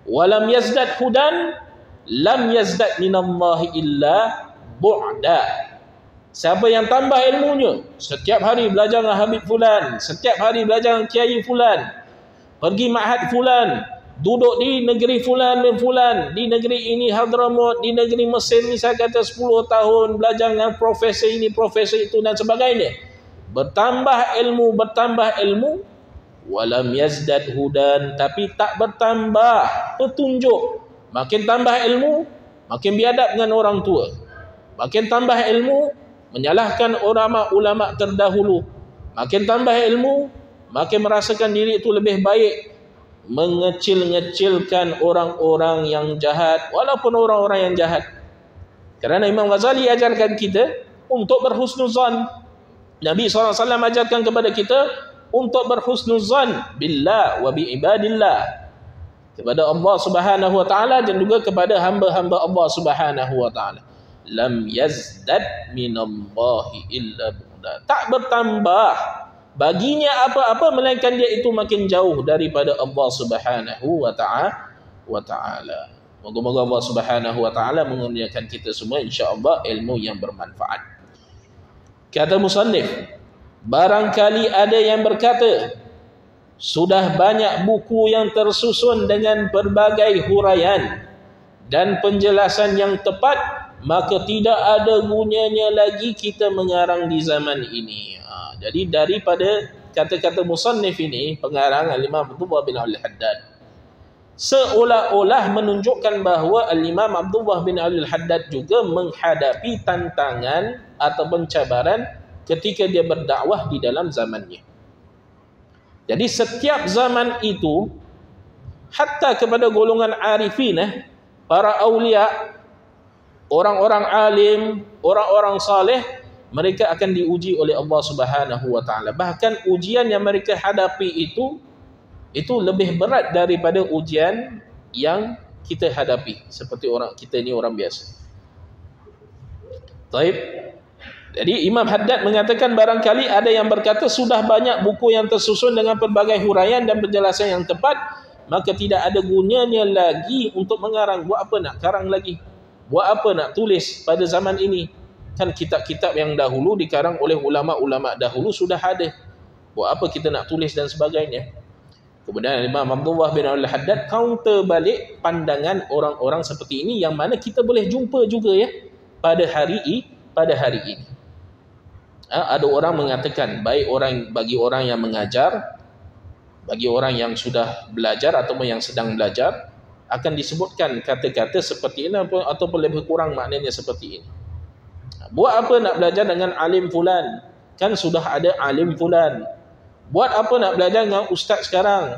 wa lam yazdad hudan lam yazdad minallahi illa bu'da. Siapa yang tambah ilmunya, setiap hari belajar dengan Habib Fulan, setiap hari belajar dengan Kiai Fulan, pergi ma'had Fulan, duduk di negeri Fulan bin Fulan, di negeri ini Hadramut, di negeri Mesir misal kata 10 tahun belajar dengan profesor ini, profesor itu dan sebagainya. Bertambah ilmu, walam yazdad hudan, tapi tak bertambah petunjuk. Makin tambah ilmu, makin biadab dengan orang tua. Makin tambah ilmu, menyalahkan ulama-ulama terdahulu, makin tambah ilmu, makin merasakan diri itu lebih baik, mengecil-ngecilkan orang-orang yang jahat, walaupun orang-orang yang jahat. Kerana Imam Ghazali ajarkan kita untuk berhusnuzan. Nabi SAW ajarkan kepada kita untuk berhusnuzan billah wa bi'ibadillah, kepada Allah Subhanahu wa taala dan juga kepada hamba-hamba Allah Subhanahu wa taala. Lam yazdad minallahi illa bu'da. Tak bertambah baginya apa-apa melainkan dia itu makin jauh daripada Allah Subhanahu wa taala. Moga-moga Allah Subhanahu wa taala mengurniakan kita semua insya-Allah ilmu yang bermanfaat. Kata musannif, barangkali ada yang berkata, sudah banyak buku yang tersusun dengan berbagai huraian dan penjelasan yang tepat, maka tidak ada gunanya lagi kita mengarang di zaman ini. Jadi daripada kata-kata musannif ini, pengarang Al-Imam Abdullah bin Al-Haddad, seolah-olah menunjukkan bahawa Al-Imam Abdullah bin Al-Haddad juga menghadapi tantangan atau pencabaran ketika dia berdakwah di dalam zamannya. Jadi setiap zaman itu, hatta kepada golongan arifin, para awliya, orang-orang alim, orang-orang saleh, mereka akan diuji oleh Allah Subhanahu wa taala. Bahkan ujian yang mereka hadapi itu lebih berat daripada ujian yang kita hadapi, seperti orang kita ni orang biasa. Baik. Jadi Imam Haddad mengatakan barangkali ada yang berkata sudah banyak buku yang tersusun dengan pelbagai huraian dan penjelasan yang tepat, maka tidak ada gunanya lagi untuk mengarang. Buat apa nak karang lagi? Buat apa nak tulis pada zaman ini? Kan kitab-kitab yang dahulu dikarang oleh ulama-ulama dahulu sudah ada. Buat apa kita nak tulis dan sebagainya? Kemudian Imam Abdullah bin Al-Haddad counter balik pandangan orang-orang seperti ini, yang mana kita boleh jumpa juga ya pada hari ini. Ada orang mengatakan baik bagi orang yang mengajar, bagi orang yang sudah belajar ataupun yang sedang belajar, akan disebutkan kata-kata seperti ini ataupun lebih kurang maknanya seperti ini. Buat apa nak belajar dengan alim fulan? Kan sudah ada alim fulan. Buat apa nak belajar dengan ustaz sekarang?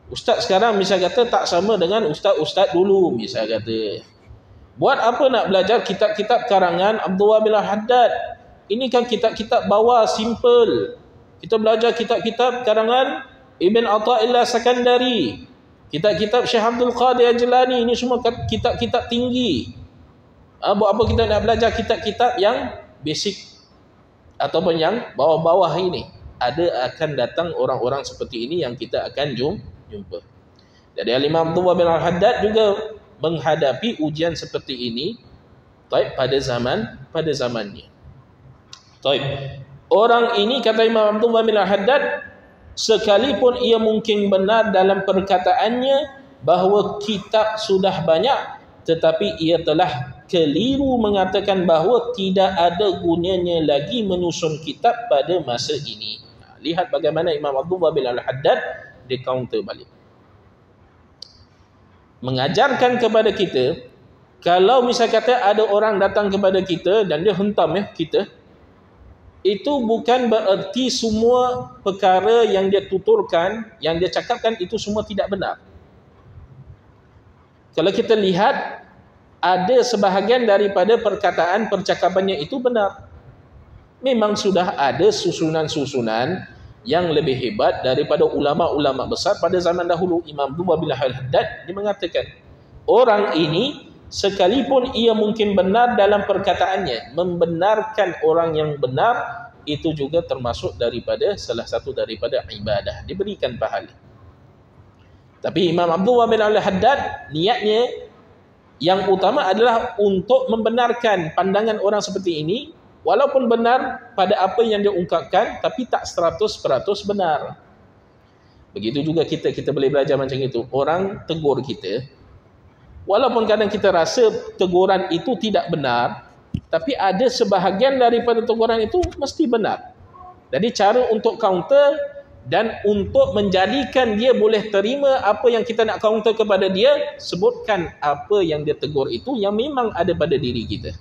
Ustaz sekarang misal kata tak sama dengan ustaz-ustaz dulu misal kata. Buat apa nak belajar kitab-kitab karangan Abdullah bin Al-Haddad? Ini kan kitab-kitab bawah, simple. Kita belajar kitab-kitab karangan Ibn Athaillah Sakandari, kitab-kitab Syekh Abdul Qadir Jilani, ini semua kitab-kitab tinggi. Buat apa kita nak belajar kitab-kitab yang basic ataupun yang bawah-bawah ini? Akan datang orang-orang seperti ini yang kita akan jumpa. Jadi Al-Imam Abdullah bin Al-Haddad juga menghadapi ujian seperti ini pada zamannya. Orang ini, kata Imam Abdullah bin Al-Haddad, sekalipun ia mungkin benar dalam perkataannya bahawa kitab sudah banyak, tetapi ia telah keliru mengatakan bahawa tidak ada gunanya lagi menyusun kitab pada masa ini. Lihat bagaimana Imam Abdullah bin Al-Haddad dia counter balik, mengajarkan kepada kita, kalau misal kata ada orang datang kepada kita dan dia hentam kita, itu bukan bererti semua perkara yang dia tuturkan, yang dia cakapkan itu semua tidak benar. Kalau kita lihat, ada sebahagian daripada percakapannya itu benar. Memang sudah ada susunan-susunan yang lebih hebat daripada ulama-ulama besar pada zaman dahulu. Imam Abdullah bin Al-Haddad dia mengatakan, orang ini sekalipun ia mungkin benar dalam perkataannya, membenarkan orang yang benar itu juga termasuk daripada salah satu daripada ibadah, diberikan pahala. Tapi Imam Abdullah bin Al-Haddad niatnya yang utama adalah untuk membenarkan pandangan orang seperti ini, walaupun benar pada apa yang dia ungkapkan, tapi tak 100% benar. Begitu juga kita boleh belajar macam itu. Orang tegur kita, walaupun kadang kita rasa teguran itu tidak benar, tapi ada sebahagian daripada teguran itu mesti benar. Jadi cara untuk counter dan untuk menjadikan dia boleh terima apa yang kita nak counter kepada dia, sebutkan apa yang dia tegur itu yang memang ada pada diri kita.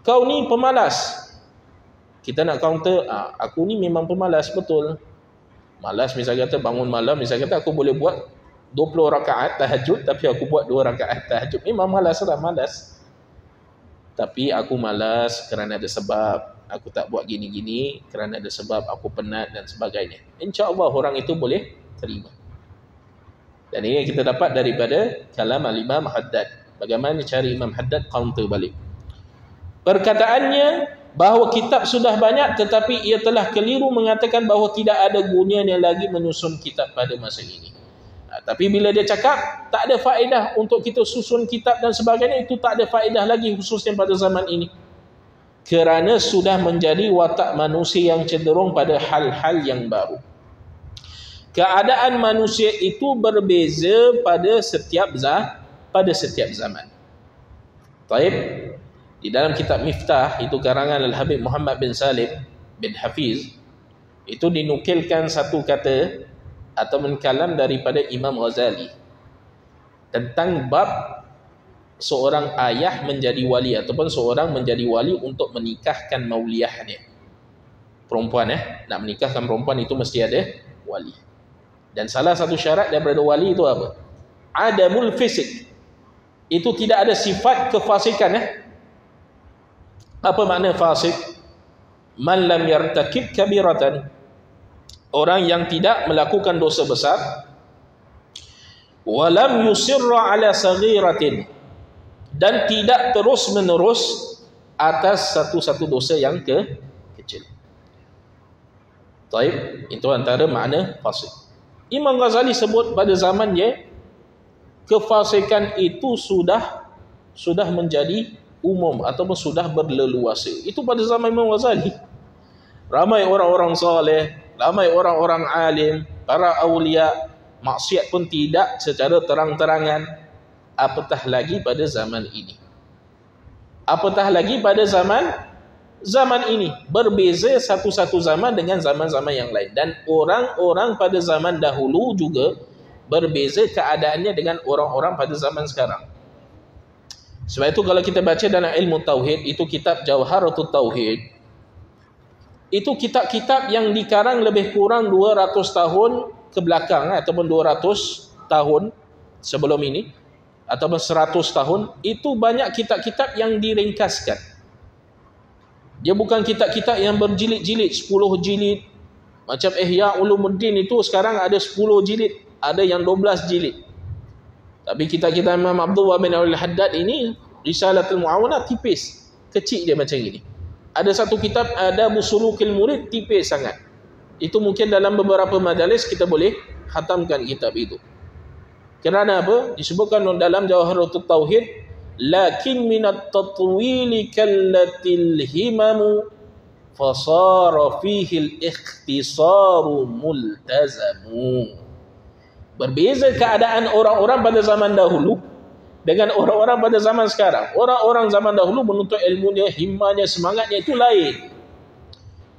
kau ni pemalas. Kita nak counter, aku ni memang pemalas, betul. Malas, misal kata bangun malam, misal kata aku boleh buat 20 rakaat tahajud, tapi aku buat 2 rakaat tahajud. Memang malas lah, malas. Tapi aku malas kerana ada sebab. Aku tak buat gini-gini kerana ada sebab, aku penat dan sebagainya. InsyaAllah orang itu boleh terima. Dan ini kita dapat daripada kalam Al-Imam Haddad. Bagaimana cara Imam Haddad counter balik. Perkataannya, bahawa kitab sudah banyak tetapi ia telah keliru mengatakan bahawa tidak ada gunanya lagi menyusun kitab pada masa ini. Tapi bila dia cakap tak ada faedah untuk kita susun kitab dan sebagainya, itu tak ada faedah lagi khususnya pada zaman ini. Kerana sudah menjadi watak manusia yang cenderung pada hal-hal yang baru. Keadaan manusia itu berbeza pada setiap zaman. Baik. Di dalam kitab Miftah, itu karangan Al-Habib Muhammad bin Salim bin Hafiz, itu dinukilkan satu kata atau kalam daripada Imam Ghazali tentang bab seorang ayah menjadi wali ataupun seorang menjadi wali untuk menikahkan mauliahnya. Perempuan nak menikahkan perempuan itu mesti ada wali. Dan salah satu syarat daripada wali itu apa? Adamul fisik. Itu tidak ada sifat kefasikan. Apa makna fasik? Man lam yartakib kabiratan. Orang yang tidak melakukan dosa besar. Walam yusirra ala saghiratin. Dan tidak terus menerus atas satu-satu dosa yang kecil. Taib, itu antara makna fasik. Imam Ghazali sebut pada zamannya, kefasikan itu sudah menjadi umum ataupun sudah berleluasa. Itu pada zaman Imam Ghazali. Ramai orang-orang saleh, ramai orang-orang alim, para awliya, maksiat pun tidak secara terang-terangan. Apatah lagi pada zaman ini. Apatah lagi pada zaman ini. Berbeza satu-satu zaman dengan zaman-zaman yang lain. Dan orang-orang pada zaman dahulu juga berbeza keadaannya dengan orang-orang pada zaman sekarang. Sebab itu kalau kita baca dalam ilmu Tauhid, itu kitab Jawharatul Tauhid, itu kitab-kitab yang dikarang lebih kurang 200 tahun ke belakang ataupun 200 tahun sebelum ini ataupun 100 tahun, itu banyak kitab-kitab yang diringkaskan. Dia bukan kitab-kitab yang berjilid-jilid, 10 jilid. Macam Ihya Ulumuddin itu sekarang ada 10 jilid, ada yang 12 jilid. Tapi kitab-kitab Imam Abdullah bin Al-Haddad ini, Risalatul Mu'awanah, tipis. Kecil dia macam ini. Ada satu kitab, Adabu Sulukil Murid, tipis sangat. Itu mungkin dalam beberapa majalis kita boleh khatamkan kitab itu. Kerana apa? Disebutkan dalam Jawharatul Tauhid, lakin minat tatwili kallatil himamu fasara fihil ikhtisaru multazamu. Berbeza keadaan orang-orang pada zaman dahulu dengan orang-orang pada zaman sekarang. Orang-orang zaman dahulu menuntut ilmunya, himmahnya, semangatnya itu lain.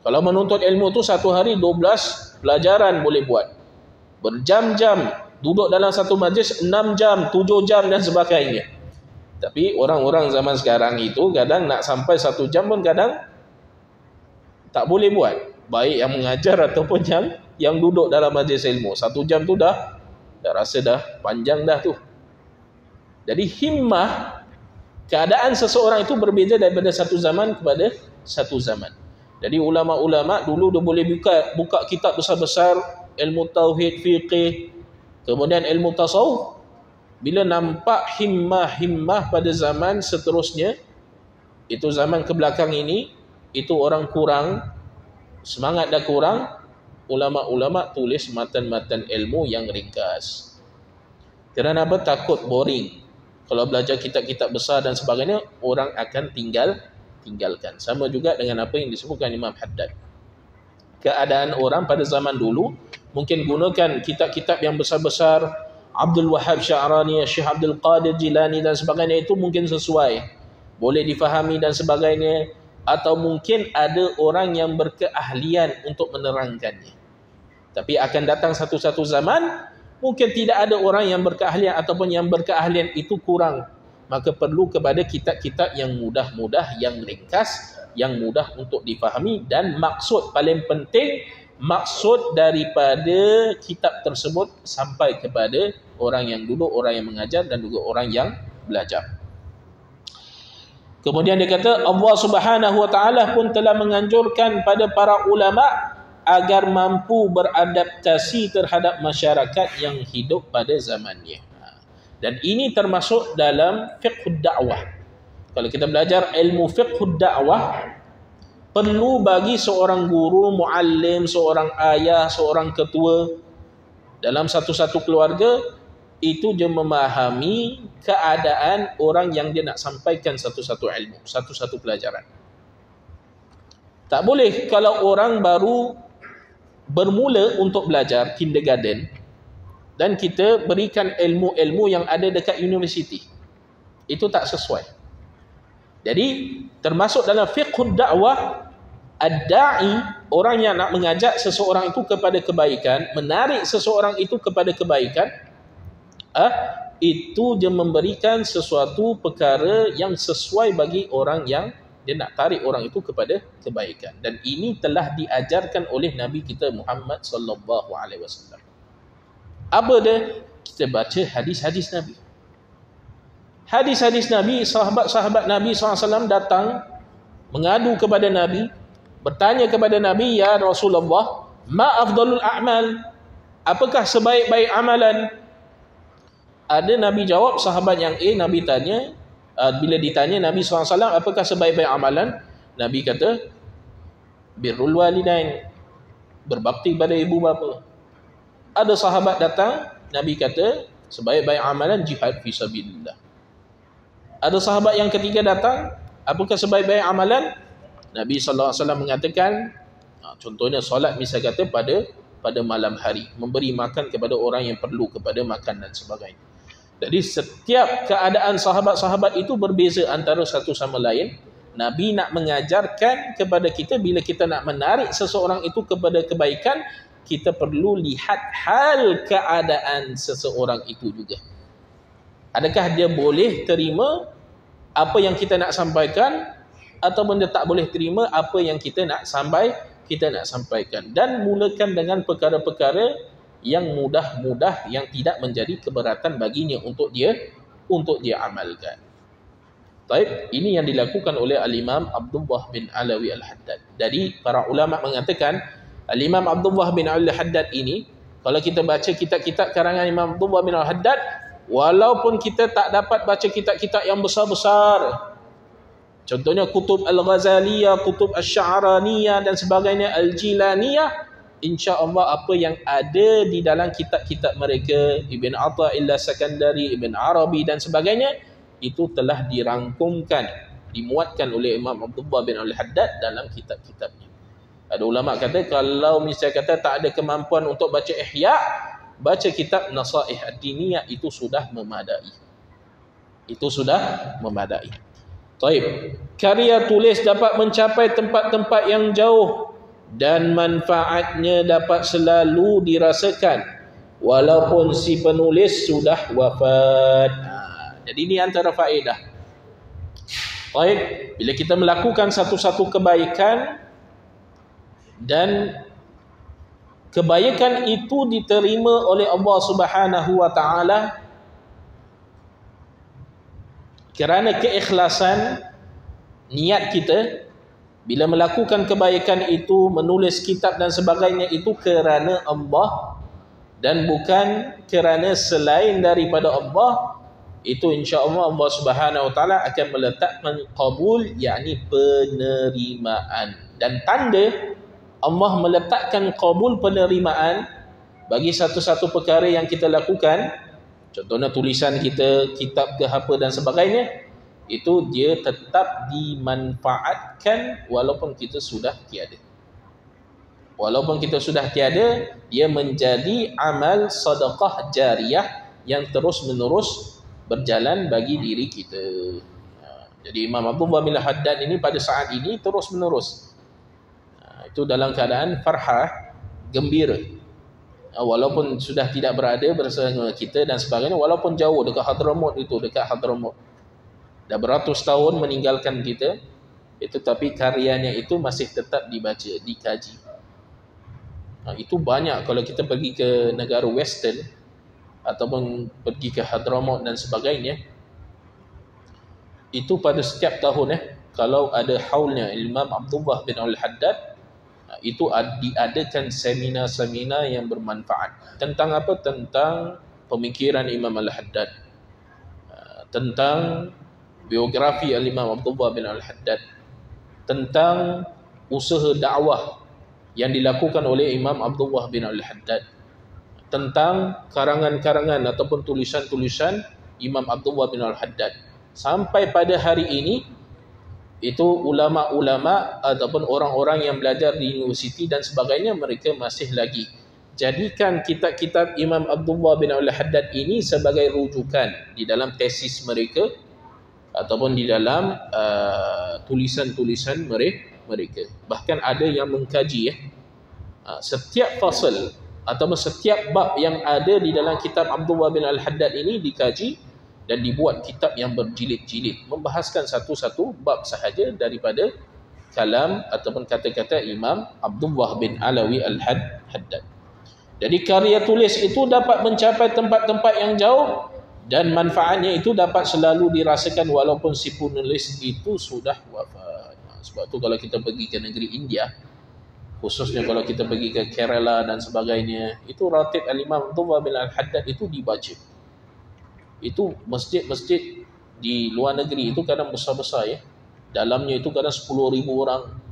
Kalau menuntut ilmu itu satu hari 12 pelajaran boleh buat. Berjam-jam, duduk dalam satu majlis 6 jam, 7 jam dan sebagainya. Tapi orang-orang zaman sekarang itu kadang nak sampai 1 jam pun kadang tak boleh buat. Baik yang mengajar ataupun yang duduk dalam majlis ilmu. 1 jam tu dah rasa dah panjang dah tu. Jadi himmah, keadaan seseorang itu berbeza daripada satu zaman kepada satu zaman. Jadi ulama-ulama dulu dia boleh buka kitab besar-besar, ilmu tauhid, fiqih, kemudian ilmu tasawuf. Bila nampak himmah pada zaman seterusnya, itu zaman kebelakang ini, itu orang kurang, semangat dah kurang, ulama-ulama tulis matan-matan ilmu yang ringkas. Kerana apa? Takut boring. Kalau belajar kitab-kitab besar dan sebagainya, orang akan tinggalkan. Sama juga dengan apa yang disebutkan Imam Haddad. Keadaan orang pada zaman dulu, mungkin gunakan kitab-kitab yang besar-besar, Abdul Wahab Sya'rani, Syekh Abdul Qadir Jilani dan sebagainya, itu mungkin sesuai, boleh difahami dan sebagainya. Atau mungkin ada orang yang berkeahlian untuk menerangkannya. Tapi akan datang satu-satu zaman, mungkin tidak ada orang yang berkeahlian ataupun yang berkeahlian itu kurang maka perlu kepada kitab-kitab yang mudah-mudah, yang ringkas, yang mudah untuk difahami, dan maksud paling penting, maksud daripada kitab tersebut sampai kepada orang yang duduk, orang yang mengajar dan juga orang yang belajar. Kemudian dia kata Allah Subhanahu wa taala pun telah menganjurkan pada para ulama agar mampu beradaptasi terhadap masyarakat yang hidup pada zamannya. Dan ini termasuk dalam fiqh dakwah. Kalau kita belajar ilmu fiqh dakwah, perlu bagi seorang guru, muallim, seorang ayah, seorang ketua dalam satu-satu keluarga itu dia memahami keadaan orang yang dia nak sampaikan satu-satu ilmu, satu-satu pelajaran. Tak boleh kalau orang baru bermula untuk belajar kindergarten dan kita berikan ilmu-ilmu yang ada dekat universiti. Itu tak sesuai. Jadi termasuk dalam fiqh dakwah, ad-da'i, orang yang nak mengajak seseorang itu kepada kebaikan, menarik seseorang itu kepada kebaikan, itu dia memberikan sesuatu perkara yang sesuai bagi orang yang dia nak tarik orang itu kepada kebaikan. Dan ini telah diajarkan oleh Nabi kita Muhammad sallallahu alaihi wasallam. Apa dia? Kita baca hadis-hadis Nabi. Hadis-hadis Nabi, sahabat-sahabat Nabi SAW datang mengadu kepada Nabi, bertanya kepada Nabi, ya Rasulullah, ma afdalul a'mal? Apakah sebaik-baik amalan? Ada Nabi jawab, sahabat yang A, Nabi tanya, bila ditanya Nabi SAW, apakah sebaik-baik amalan? Nabi kata, birrul walidain, berbakti pada ibu bapa. Ada sahabat datang, Nabi kata, sebaik-baik amalan jihad fi sabilillah. Ada sahabat yang ketiga datang, apakah sebaik-baik amalan? Nabi SAW mengatakan, contohnya solat misalnya kata pada malam hari, memberi makan kepada orang yang perlu kepada makan dan sebagainya. Jadi setiap keadaan sahabat-sahabat itu berbeza antara satu sama lain. Nabi nak mengajarkan kepada kita, bila kita nak menarik seseorang itu kepada kebaikan, kita perlu lihat hal keadaan seseorang itu juga. Adakah dia boleh terima apa yang kita nak sampaikan, ataupun dia tak boleh terima apa yang kita nak sampaikan. Dan mulakan dengan perkara-perkara yang mudah-mudah, yang tidak menjadi keberatan baginya untuk dia amalkan. Baik, ini yang dilakukan oleh Al-Imam Abdullah bin Alawi Al-Haddad. Jadi para ulama mengatakan Al-Imam Abdullah bin Alawi Al-Haddad ini, kalau kita baca kitab-kitab karangan Imam Abdullah bin Al-Haddad, walaupun kita tak dapat baca kitab-kitab yang besar-besar, contohnya Kutub Al-Ghazaliyah, Kutub Asy-Sya'raniyah dan sebagainya, Al-Jilaniyah, insya-Allah apa yang ada di dalam kitab-kitab mereka, Ibn Athaillah Sakandari, Ibn Arabi dan sebagainya, itu telah dirangkumkan, dimuatkan oleh Imam Abdullah bin Al-Haddad dalam kitab-kitabnya. Ada ulama kata kalau misalnya kata tak ada kemampuan untuk baca Ihya, baca kitab Nasaih Ad-Diniyah, itu sudah memadai. Taib. Karya tulis dapat mencapai tempat-tempat yang jauh dan manfaatnya dapat selalu dirasakan walaupun si penulis sudah wafat. Jadi ini antara faedah. Taib. Bila kita melakukan satu-satu kebaikan dan kebaikan itu diterima oleh Allah Subhanahu wa taala kerana keikhlasan niat kita, bila melakukan kebaikan itu, menulis kitab dan sebagainya, itu kerana Allah dan bukan kerana selain daripada Allah, itu insya-Allah Allah Subhanahu wa taala akan meletakkan qabul, yakni penerimaan. Dan tanda Allah meletakkan qabul, penerimaan bagi satu-satu perkara yang kita lakukan, contohnya tulisan kita, kitab ke apa dan sebagainya, itu dia tetap dimanfaatkan walaupun kita sudah tiada. Walaupun kita sudah tiada, dia menjadi amal sedekah jariyah yang terus-menerus berjalan bagi diri kita. Jadi Imam Abdullah bin Haddad ini pada saat ini terus-menerus itu dalam keadaan farhah, gembira. Walaupun sudah tidak berada bersama kita dan sebagainya, walaupun jauh dekat Hadramaut itu, dekat Hadramaut. Dah beratus tahun meninggalkan kita, itu tapi karyanya itu masih tetap dibaca, dikaji. Itu banyak kalau kita pergi ke negara western ataupun pergi ke Hadramaut dan sebagainya, itu pada setiap tahun kalau ada haulnya Imam Abdullah bin Al-Haddad, itu diadakan seminar-seminar yang bermanfaat. Tentang apa? Tentang pemikiran Imam Al-Haddad, tentang biografi Imam Abdullah bin Al-Haddad, tentang usaha dakwah yang dilakukan oleh Imam Abdullah bin Al-Haddad, tentang karangan-karangan ataupun tulisan-tulisan Imam Abdullah bin Al-Haddad. Sampai pada hari ini, itu ulama-ulama ataupun orang-orang yang belajar di universiti dan sebagainya, mereka masih lagi jadikan kitab-kitab Imam Abdullah bin Al-Haddad ini sebagai rujukan di dalam tesis mereka ataupun di dalam tulisan-tulisan mereka. Bahkan ada yang mengkaji setiap fasal ataupun setiap bab yang ada di dalam kitab Abdullah bin Al-Haddad ini dikaji dan dibuat kitab yang berjilid-jilid, membahaskan satu-satu bab sahaja daripada kalam ataupun kata-kata Imam Abdullah bin Alawi Al-Haddad. Jadi karya tulis itu dapat mencapai tempat-tempat yang jauh dan manfaatnya itu dapat selalu dirasakan walaupun si penulis itu sudah wafat. Sebab tu kalau kita pergi ke negeri India, khususnya kalau kita pergi ke Kerala dan sebagainya, itu ratib Al-Imam Abdullah bin Al-Haddad itu dibaca. Itu masjid-masjid di luar negeri itu kadang besar-besar dalamnya itu kadang 10,000 orang.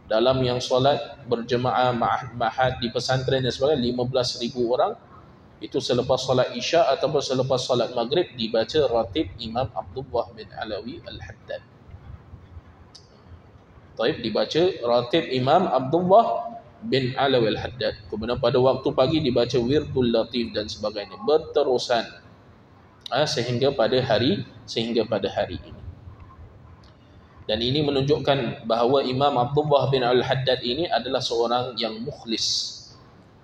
Dalam yang solat berjemaah ma'had di pesantren dan sebagainya 15,000 orang. Itu selepas solat Isya ataupun selepas solat Maghrib dibaca ratib Imam Abdullah bin Alawi Al-Haddad. Taib dibaca ratib Imam Abdullah bin Alawi Al-Haddad. Kemudian pada waktu pagi dibaca Wirdul Latif dan sebagainya, berterusan sehingga pada hari ini. Dan ini menunjukkan bahawa Imam Abdullah bin Al-Haddad ini adalah seorang yang mukhlis,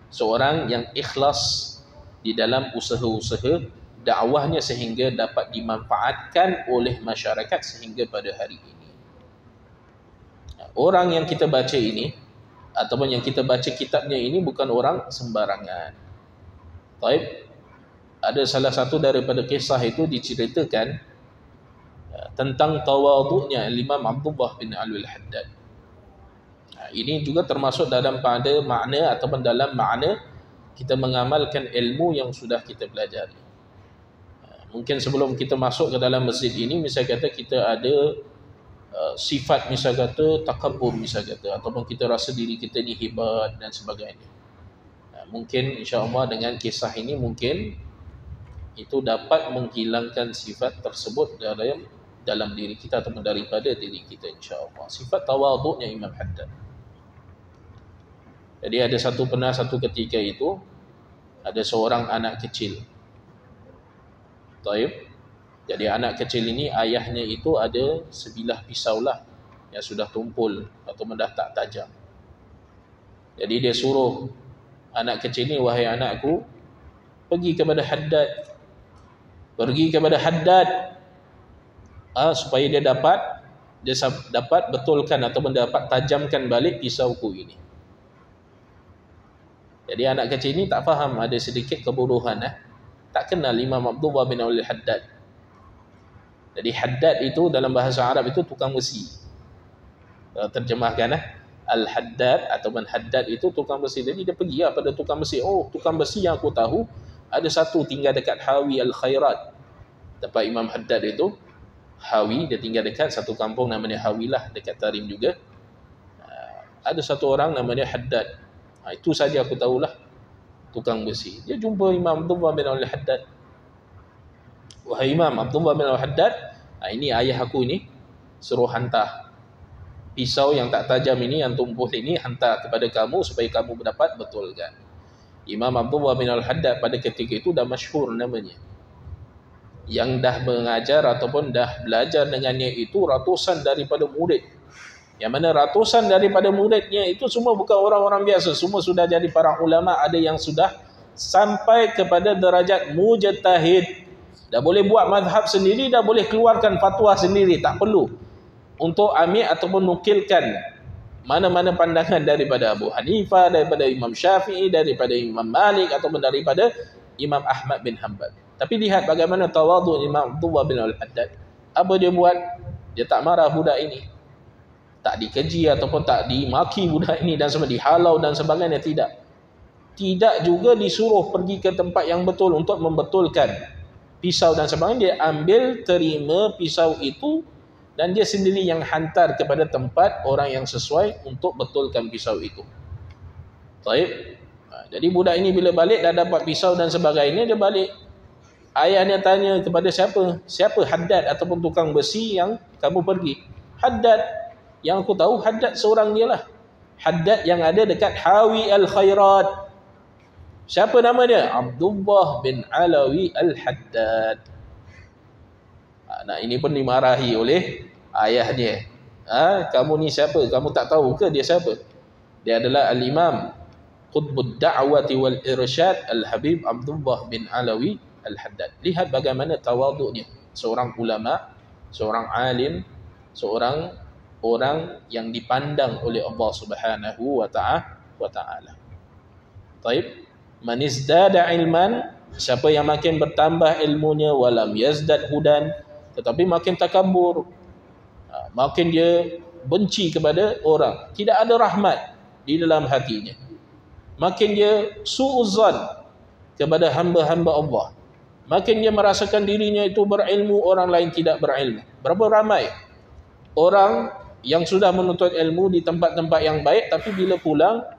seorang yang ikhlas di dalam usaha-usaha dakwahnya sehingga dapat dimanfaatkan oleh masyarakat sehingga pada hari ini. Orang yang kita baca ini ataupun yang kita baca kitabnya ini bukan orang sembarangan. Baik, ada salah satu daripada kisah itu diceritakan tentang tawadhu'nya Imam Abdullah bin Al-Haddad. Ini juga termasuk dalam pada makna ataupun dalam makna kita mengamalkan ilmu yang sudah kita pelajari. Mungkin sebelum kita masuk ke dalam masjid ini, misal kata kita ada sifat, misal kata takabbur, misal kata, ataupun kita rasa diri kita ni hebat dan sebagainya. Mungkin insya-Allah dengan kisah ini mungkin itu dapat menghilangkan sifat tersebut dalam diri kita ataupun daripada diri kita insya-Allah. Sifat tawadhu'nya Imam Haddad. Jadi ada satu ketika itu ada seorang anak kecil. Taib. Jadi anak kecil ini ayahnya itu ada sebilah pisau lah yang sudah tumpul ataupun dah tak tajam. Jadi dia suruh anak kecil ni, wahai anakku, pergi kepada Haddad supaya dia dapat betulkan ataupun dapat tajamkan balik pisauku ini. Jadi anak kecil ini tak faham, ada sedikit kebodohan tak kenal Imam Abdullah bin Al-Haddad. Jadi Haddad itu dalam bahasa Arab itu tukang besi. Terjemahkan Al-Haddad ataupun Haddad itu tukang besi. Jadi dia pergi pada tukang besi. Oh, tukang besi yang aku tahu ada satu tinggal dekat Hawi Al-Khairat. Tempat Imam Haddad itu Hawi, dia tinggal dekat satu kampung namanya Hawi lah, dekat Tarim juga. Ada satu orang namanya Haddad. Itu saja aku tahulah, tukang besi. Dia jumpa Imam Abdullah bin Al-Haddad. Wahai Imam Abdullah bin Al-Haddad, ini ayah aku ni suruh hantar pisau yang tak tajam ini, yang tumpul ini, hantar kepada kamu supaya kamu dapat betulkan. Imam Abdullah bin Al-Haddad pada ketika itu dah masyhur namanya. Yang dah mengajar ataupun dah belajar dengannya itu ratusan daripada murid. Yang mana ratusan daripada muridnya itu semua bukan orang-orang biasa. Semua sudah jadi para ulama. Ada yang sudah sampai kepada derajat mujtahid. Dah boleh buat mazhab sendiri, dah boleh keluarkan fatwa sendiri, tak perlu untuk ambil ataupun nukilkan mana-mana pandangan daripada Abu Hanifah, daripada Imam Syafi'i, daripada Imam Malik ataupun daripada Imam Ahmad bin Hanbal. Tapi lihat bagaimana tawadhu Imam Abdullah bin Al-Haddad. Apa dia buat? Dia tak marah budak ini, tak dikeji ataupun tak dimaki budak ini dan sebagainya, dihalau dan sebagainya, tidak juga disuruh pergi ke tempat yang betul untuk membetulkan pisau dan sebagainya. Dia ambil, terima pisau itu dan dia sendiri yang hantar kepada tempat orang yang sesuai untuk betulkan pisau itu. Baik. Jadi budak ini bila balik dah dapat pisau dan sebagainya, dia balik. Ayahnya tanya kepada siapa Haddad ataupun tukang besi yang kamu pergi? Haddad. Yang aku tahu Haddad seorang dia lah. Haddad yang ada dekat Hawi Al-Khairat. Siapa nama dia? Abdullah bin Alawi Al-Haddad. Anak ini pun dimarahi oleh ayahnya. Kamu ni siapa? Kamu tak tahu ke dia siapa? Dia adalah Al-Imam Qutbud Da'wati wal Irsyad Al-Habib Abdullah bin Alawi Al-Haddad. Lihat bagaimana tawaduknya seorang ulama, seorang alim, seorang orang yang dipandang oleh Allah Subhanahu wa ta'ala. Taib. Man izdada ilman, siapa yang makin bertambah ilmunya, walam yazdad hudan, tetapi makin takabur, makin dia benci kepada orang, tidak ada rahmat di dalam hatinya, makin dia su'uzan kepada hamba-hamba Allah, makin dia merasakan dirinya itu berilmu, orang lain tidak berilmu. Berapa ramai orang yang sudah menuntut ilmu di tempat-tempat yang baik, tapi bila pulang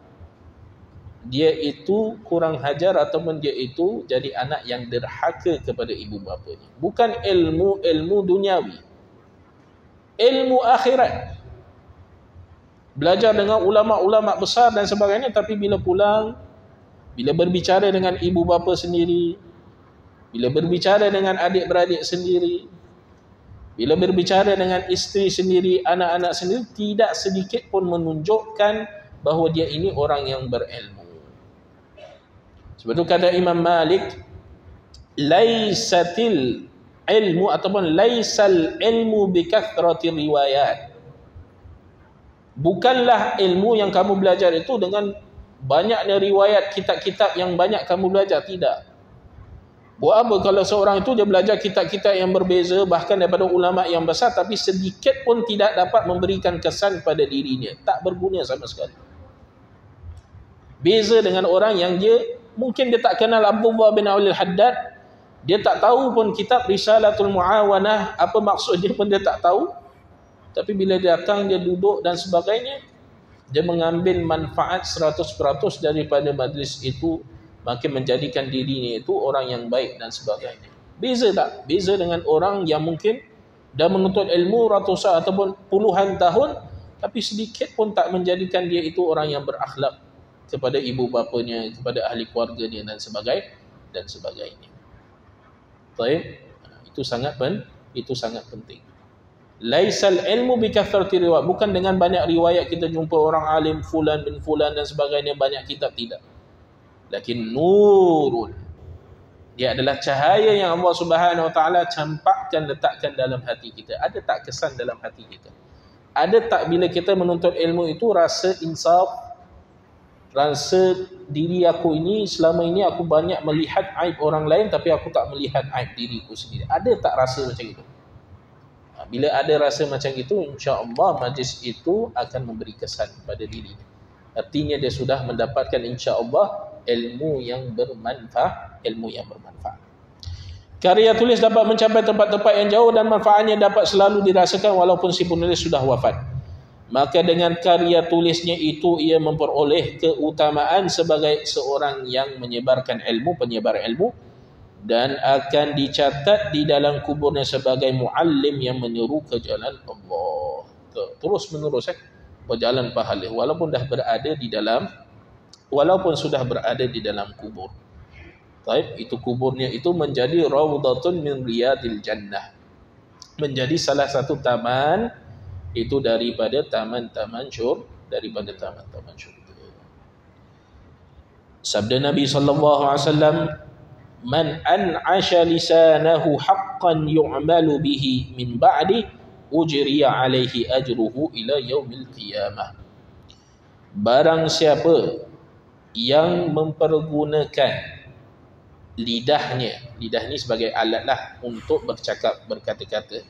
dia itu kurang hajar ataupun dia itu jadi anak yang derhaka kepada ibu bapanya. Bukan ilmu duniawi, ilmu akhirat. Belajar dengan ulama-ulama besar dan sebagainya, tapi bila pulang, bila berbicara dengan ibu bapa sendiri, bila berbicara dengan adik-beradik sendiri, bila berbicara dengan isteri sendiri, anak-anak sendiri, tidak sedikit pun menunjukkan bahawa dia ini orang yang berilmu. Sebab itu kata Imam Malik, laisatil ilmu ataupun laisal ilmu bikathratir riwayat. Bukanlah ilmu yang kamu belajar itu dengan banyaknya riwayat, kitab-kitab yang banyak kamu belajar. Tidak. Buat apa kalau seorang itu dia belajar kitab-kitab yang berbeza, bahkan daripada ulama yang besar, tapi sedikit pun tidak dapat memberikan kesan pada dirinya. Tak berguna sama sekali. Beza dengan orang yang mungkin dia tak kenal Abdullah bin Al-Haddad, dia tak tahu pun kitab Risalatul Muawanah, apa maksud dia pun dia tak tahu. Tapi bila dia datang, dia duduk dan sebagainya, dia mengambil manfaat 100% daripada majlis itu, makin menjadikan dirinya itu orang yang baik dan sebagainya. Beza tak? Beza dengan orang yang mungkin dah menuntut ilmu ratusan ataupun puluhan tahun, tapi sedikit pun tak menjadikan dia itu orang yang berakhlak kepada ibu bapanya, kepada ahli keluarganya dan sebagainya. Baik, itu sangat penting. Laisal ilmu bikathrati riwayat, bukan dengan banyak riwayat kita jumpa orang alim fulan bin fulan dan sebagainya, banyak kitab, tidak. Lakin nurun, dia adalah cahaya yang Allah Subhanahu wa taala campakkan, letakkan dalam hati kita. Ada tak kesan dalam hati kita? Ada tak bila kita menuntut ilmu itu rasa insaf, rasa diri aku ini selama ini aku banyak melihat aib orang lain, tapi aku tak melihat aib diriku sendiri. Ada tak rasa macam itu? Bila ada rasa macam itu, insya-Allah majlis itu akan memberi kesan pada diri. Artinya dia sudah mendapatkan insya-Allah ilmu yang bermanfaat. Karya tulis dapat mencapai tempat-tempat yang jauh dan manfaatnya dapat selalu dirasakan walaupun si penulis sudah wafat. Maka dengan karya tulisnya itu ia memperoleh keutamaan sebagai seorang yang menyebarkan ilmu, penyebar ilmu, dan akan dicatat di dalam kuburnya sebagai muallim yang menyeru ke jalan Allah. Terus menerus berjalan pahala walaupun sudah berada di dalam kubur. Baik, itu kuburnya itu menjadi raudhatun min riyadil jannah. Menjadi salah satu taman itu daripada taman-taman syurga. Sabda Nabi sallallahu alaihi wasallam, man an'asha lisanahu haqqan yu'malu bihi min ba'di ujriya alaihi ajruhu ila yaumil qiyamah. Barang siapa yang mempergunakan lidahnya, lidah ni sebagai alat lah untuk bercakap, berkata-kata,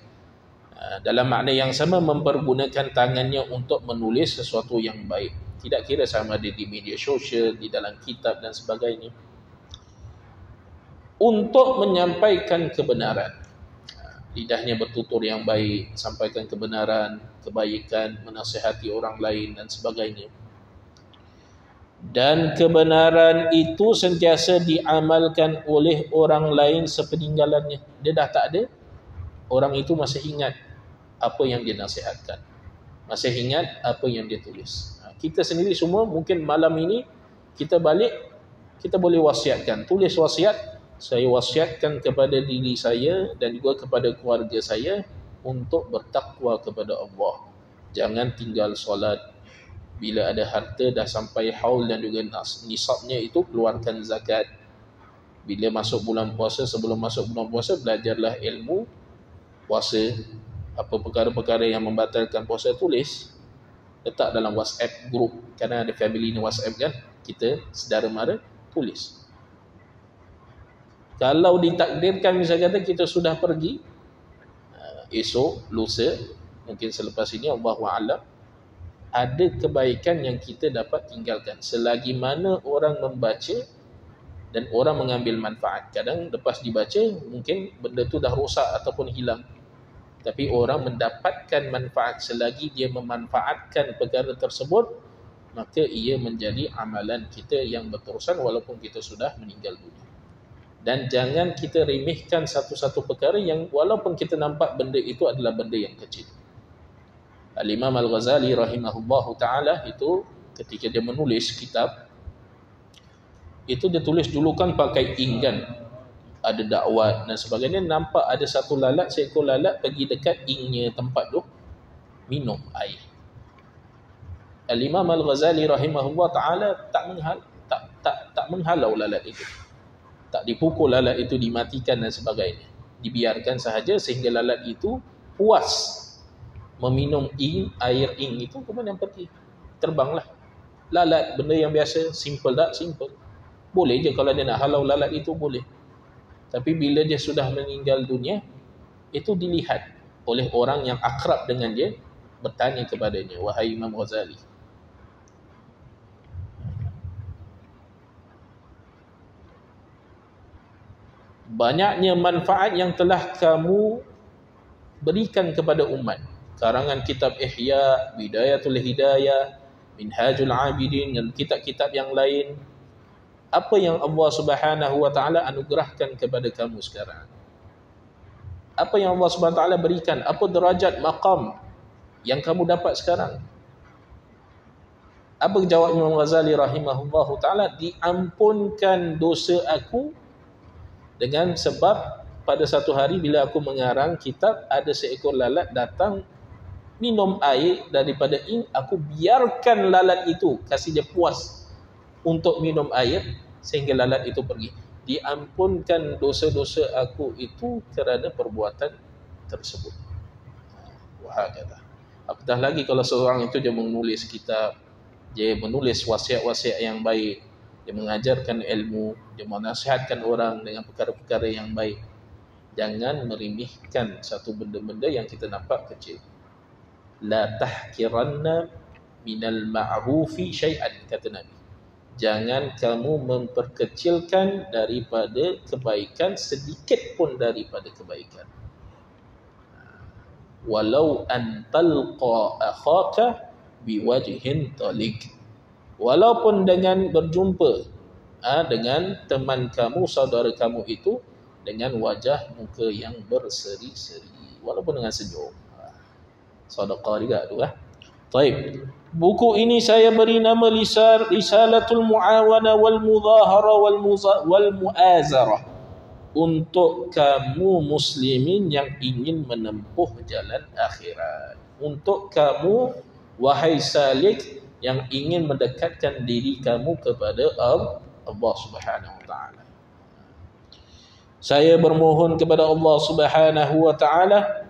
dalam makna yang sama mempergunakan tangannya untuk menulis sesuatu yang baik, tidak kira sama ada di media sosial, di dalam kitab dan sebagainya, untuk menyampaikan kebenaran. Lidahnya bertutur yang baik, sampaikan kebenaran, kebaikan, menasihati orang lain dan sebagainya. Dan kebenaran itu sentiasa diamalkan oleh orang lain sepeninggalannya. Dia dah tak ada, orang itu masih ingat apa yang dia nasihatkan, masih ingat apa yang dia tulis. Kita sendiri semua mungkin malam ini kita balik, kita boleh wasiatkan, tulis wasiat, saya wasiatkan kepada diri saya dan juga kepada keluarga saya untuk bertakwa kepada Allah. Jangan tinggal solat. Bila ada harta dah sampai haul dan juga nisabnya itu, keluarkan zakat. Bila masuk bulan puasa, sebelum masuk bulan puasa, belajarlah ilmu puasa. Apa perkara-perkara yang membatalkan puasa, tulis. Letak dalam WhatsApp group. Kerana ada family ni WhatsApp kan. Kita, saudara mara, tulis. Kalau ditakdirkan misalnya kata kita sudah pergi, esok, lusa, mungkin selepas ini, Allahu a'lam, ada kebaikan yang kita dapat tinggalkan. Selagi mana orang membaca dan orang mengambil manfaat. Kadang lepas dibaca, mungkin benda tu dah rosak ataupun hilang. Tapi orang mendapatkan manfaat selagi dia memanfaatkan perkara tersebut, maka ia menjadi amalan kita yang berterusan walaupun kita sudah meninggal dunia. Dan jangan kita remehkan satu-satu perkara yang walaupun kita nampak benda itu adalah benda yang kecil. Al-Imam Al-Ghazali rahimahullahu ta'ala itu ketika dia menulis kitab, itu dia tulis dulu kan pakai ink kan, ada dakwat dan sebagainya. Nampak ada satu lalat, seekor lalat pergi dekat inknya tempat tu, minum air. Al-Imam Al-Ghazali rahimahullahu ta'ala tak menghalau lalat itu, tak dipukul lalat itu, dimatikan dan sebagainya, dibiarkan sahaja sehingga lalat itu puas meminum air ink itu, kemudian pergi, terbanglah. Lalat, benda yang biasa, simple tak? Simple. Boleh je kalau dia nak halau lalat itu, boleh. Tapi bila dia sudah meninggal dunia, itu dilihat oleh orang yang akrab dengan dia, bertanya kepadanya, wahai Imam Ghazali, banyaknya manfaat yang telah kamu berikan kepada umat. Karangan kitab Ihya, Bidayatul Hidayah, Minhajul Abidin dan kitab-kitab yang lain. Apa yang Allah Subhanahu wa taala anugerahkan kepada kamu sekarang? Apa yang Allah Subhanahu wa taala berikan? Apa derajat maqam yang kamu dapat sekarang? Apa jawab Imam Ghazali rahimahullahu taala? Diampunkan dosa aku dengan sebab pada satu hari bila aku mengarang kitab, ada seekor lalat datang minum air daripada ink, aku biarkan lalat itu, kasih dia puas untuk minum air sehingga lalat itu pergi. Diampunkan dosa-dosa aku itu kerana perbuatan tersebut. Wahakata. Apatah lagi kalau seorang itu dia menulis kitab, dia menulis wasiat-wasiat yang baik, dia mengajarkan ilmu, dia menasihatkan orang dengan perkara-perkara yang baik. Jangan meremehkan satu benda-benda yang kita nampak kecil. La tahkiranna minal ma'rufi syai'an, kata Nabi. Jangan kamu memperkecilkan daripada kebaikan sedikit pun daripada kebaikan. Walau an talqa akhaka biwajhin talik. Walaupun dengan berjumpa dengan teman kamu, saudara kamu itu dengan wajah muka yang berseri-seri, walaupun dengan senyum. Sedekah juga tu Taib. Buku ini saya beri nama Risalatul Muawana wal Mudhahara wal Muazarah, untuk kamu muslimin yang ingin menempuh jalan akhirat. Untuk kamu wahai salik yang ingin mendekatkan diri kamu kepada Allah Subhanahu wa taala. Saya bermohon kepada Allah Subhanahu wa taala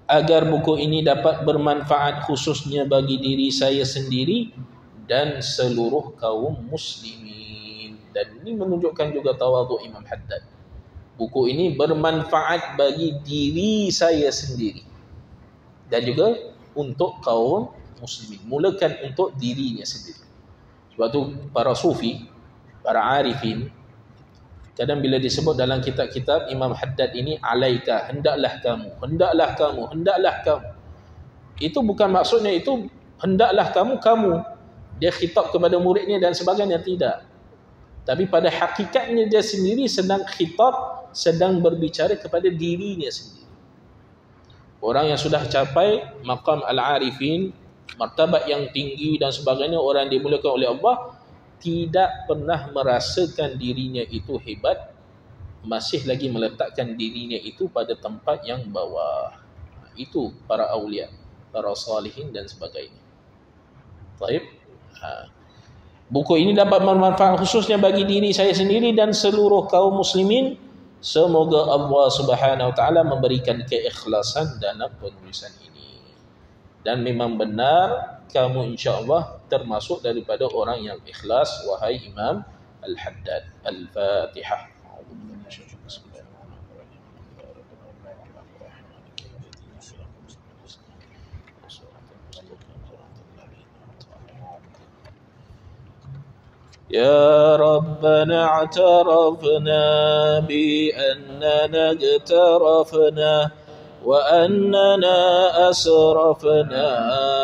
agar buku ini dapat bermanfaat khususnya bagi diri saya sendiri dan seluruh kaum muslimin. Dan ini menunjukkan juga tawadhu Imam Haddad. Buku ini bermanfaat bagi diri saya sendiri dan juga untuk kaum muslimin. Mulakan untuk dirinya sendiri. Sebab tu para sufi, para arifin, kadang bila disebut dalam kitab-kitab Imam Haddad ini, alaika, hendaklah kamu, hendaklah kamu, hendaklah kamu. Itu bukan maksudnya itu hendaklah kamu. Dia khitab kepada muridnya dan sebagainya, tidak. Tapi pada hakikatnya dia sendiri sedang khitab, sedang berbicara kepada dirinya sendiri. Orang yang sudah capai maqam al-arifin, martabat yang tinggi dan sebagainya, orang yang dimulakan oleh Allah, tidak pernah merasakan dirinya itu hebat, masih lagi meletakkan dirinya itu pada tempat yang bawah. Itu para awliya, para salihin dan sebagainya. Baik. Buku ini dapat bermanfaat khususnya bagi diri saya sendiri dan seluruh kaum muslimin. Semoga Allah Subhanahu wa taala memberikan keikhlasan dalam penulisan ini. Dan memang benar kamu insya-Allah termasuk daripada orang yang ikhlas, wahai Imam Al-Haddad. Al-Fatihah. يا ربنا اعترفنا بأننا اقترفنا وأننا أسرفنا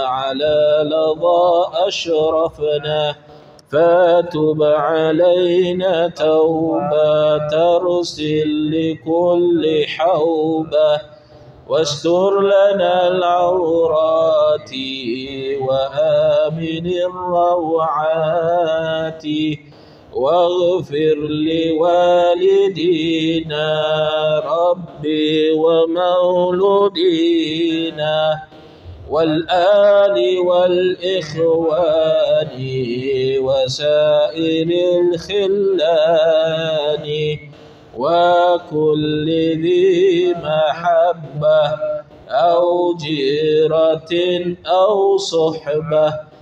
على لظى أشرفنا فتب علينا توبة ترسل لكل حوبة واستر لنا العورات وآمن الروعات واغفر لوالدينا ربي ومولودينا والآل والإخوان وسائر الخلان وكل ذي محبة أو جيرة أو صحبة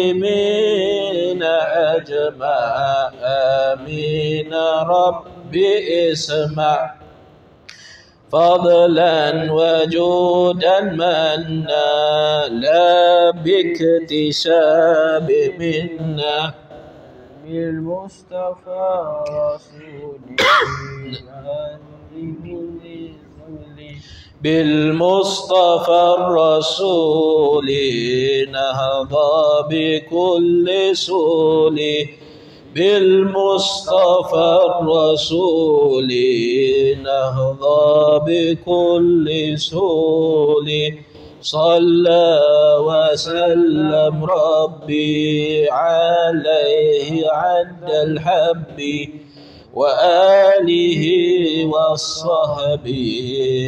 والمسلمين أجمع آمين رب اسمع فضلا وجودا منا لا باكتساب منا بالمصطفى رسول بالمصطفى الرسول نهضى بكل سول بالمصطفى الرسول نهضى بكل سول صلى وسلم ربي عليه عد الحب وآله والصحب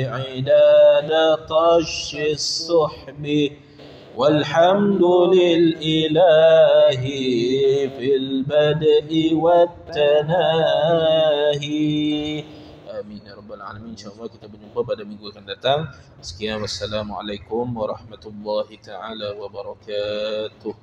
عداد طش السحب والحمد للإله في البدء والتناهي. Amin ya rabbal alamin. InsyaAllah kita berjumpa pada minggu akan datang. Sekian, wassalamualaikum warahmatullahi taala wabarakatuh.